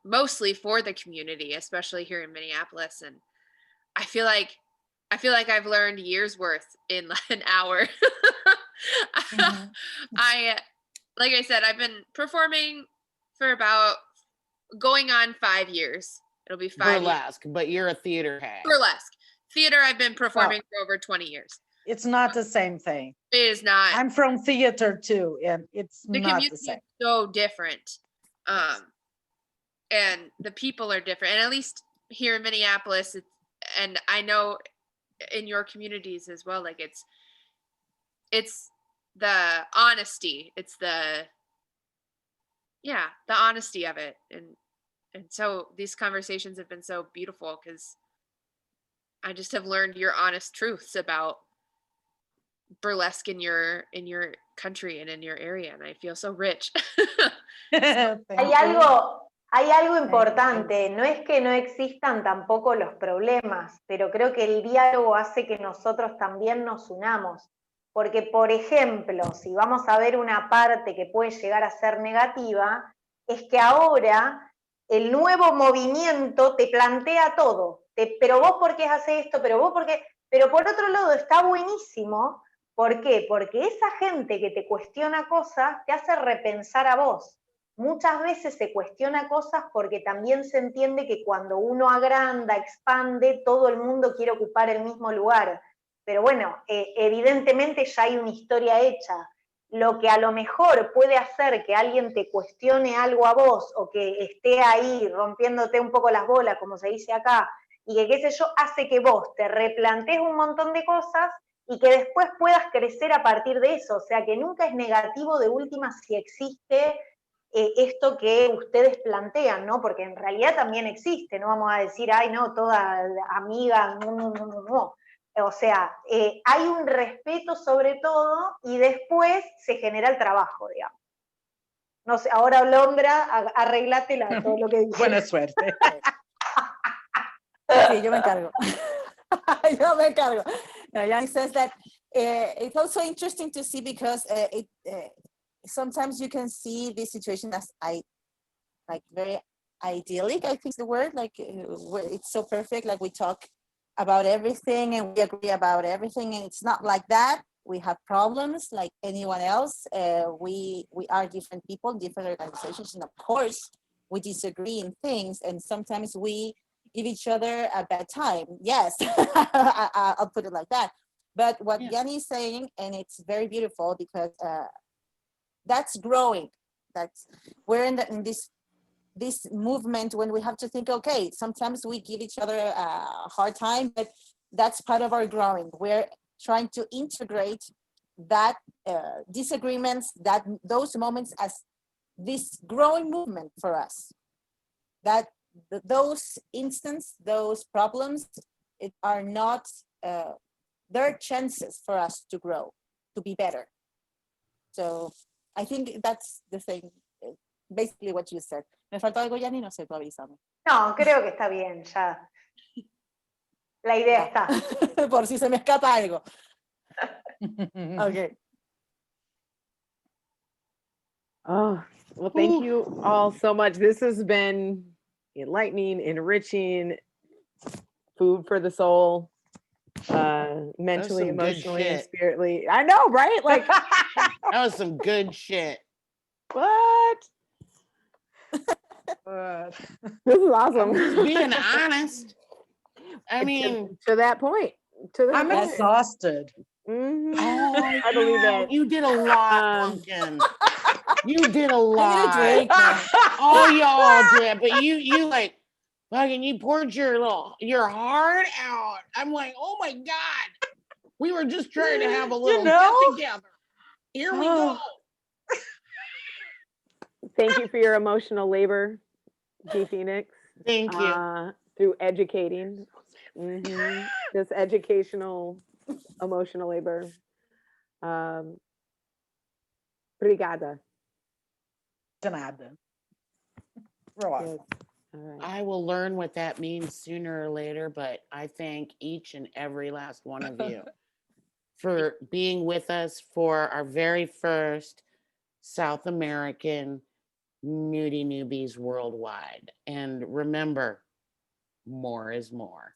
mostly for the community, especially here in Minneapolis, and I feel like I've learned years worth in an hour. Mhm. Like I said, I've been performing for about going on 5 years. It'll be 5 years. Burlesque, but you're a theater hag. Burlesque. Theater, I've been performing for over 20 years. It's not the same thing. It is not. I'm from theater too, and it's The not community the is same. so different. And the people are different. And at least here in Minneapolis, and I know in your communities as well, like it's the honesty. It's the honesty of it. And so these conversations have been so beautiful because I just have learned your honest truths about burlesque in your country and in your area, and I feel so rich. Thank Hay you. algo importante, no es que no existan tampoco los problemas, pero creo que el diálogo hace que nosotros también nos unamos. Porque, por ejemplo, si vamos a ver una parte que puede llegar a ser negativa, es que ahora el nuevo movimiento te plantea todo. Pero vos por qué haces esto, pero vos por qué... Pero por otro lado está buenísimo. ¿Por qué? Porque esa gente que te cuestiona cosas te hace repensar a vos. Muchas veces se cuestiona cosas porque también se entiende que cuando uno agranda, expande, todo el mundo quiere ocupar el mismo lugar. Pero bueno, evidentemente ya hay una historia hecha. Lo que a lo mejor puede hacer que alguien te cuestione algo a vos o que esté ahí rompiéndote un poco las bolas, como se dice acá, y que qué sé yo, hace que vos te replantees un montón de cosas y que después puedas crecer a partir de eso. O sea, que nunca es negativo de última si existe esto que ustedes plantean, ¿no? Porque en realidad también existe, no vamos a decir, ay, no, toda amiga, no. O sea, hay un respeto sobre todo y después se genera el trabajo, digamos. No sé, ahora Alondra, arreglátela todo lo que dije. Buena suerte. Sí, yo me encargo. Yo me encargo. No, Yani says that it's also interesting to see because sometimes you can see this situation as like very idyllic, I think is the word, like where it's so perfect, like we talk about everything and we agree about everything, and it's not like that. We have problems like anyone else. We are different people, different organizations, and of course we disagree in things, and sometimes we give each other a bad time. Yes, I'll put it like that. But what Yani is saying, and it's very beautiful because that's growing. We're in this movement when we have to think, okay, sometimes we give each other a hard time, but that's part of our growing. We're trying to integrate that disagreements, those moments as this growing movement for us. That those instances, those problems, are not, they're chances for us to grow, to be better. So I think that's the thing, basically what you said. ¿Me faltó algo, Yani? No sé, tú avísame. No, creo que está bien, ya. La idea está. Por si se me escapa algo. Okay. Oh, well, thank you all so much. This has been enlightening, enriching, food for the soul, mentally, some good emotionally, and shit. spiritly. I know, right? Like, That was some good shit. what? This is awesome. I'm just being honest. I mean, to that point. To that I'm point. exhausted. Mhm. oh, I believe it. You did a lot, Pumpkin. You did a lot. I need a drink now. Oh, y'all did, but you like fucking you poured your heart out. I'm like, oh my god, we were just trying to have a little get together. Here we go. Thank you for your emotional labor, DFenix. Thank you. Through educating. This educational, emotional labor. Obrigada. De nada. Relax. Yes. All right. I will learn what that means sooner or later, but I thank each and every last one of you. for being with us for our very first South American Nudie Nubies worldwide. And remember, more is more.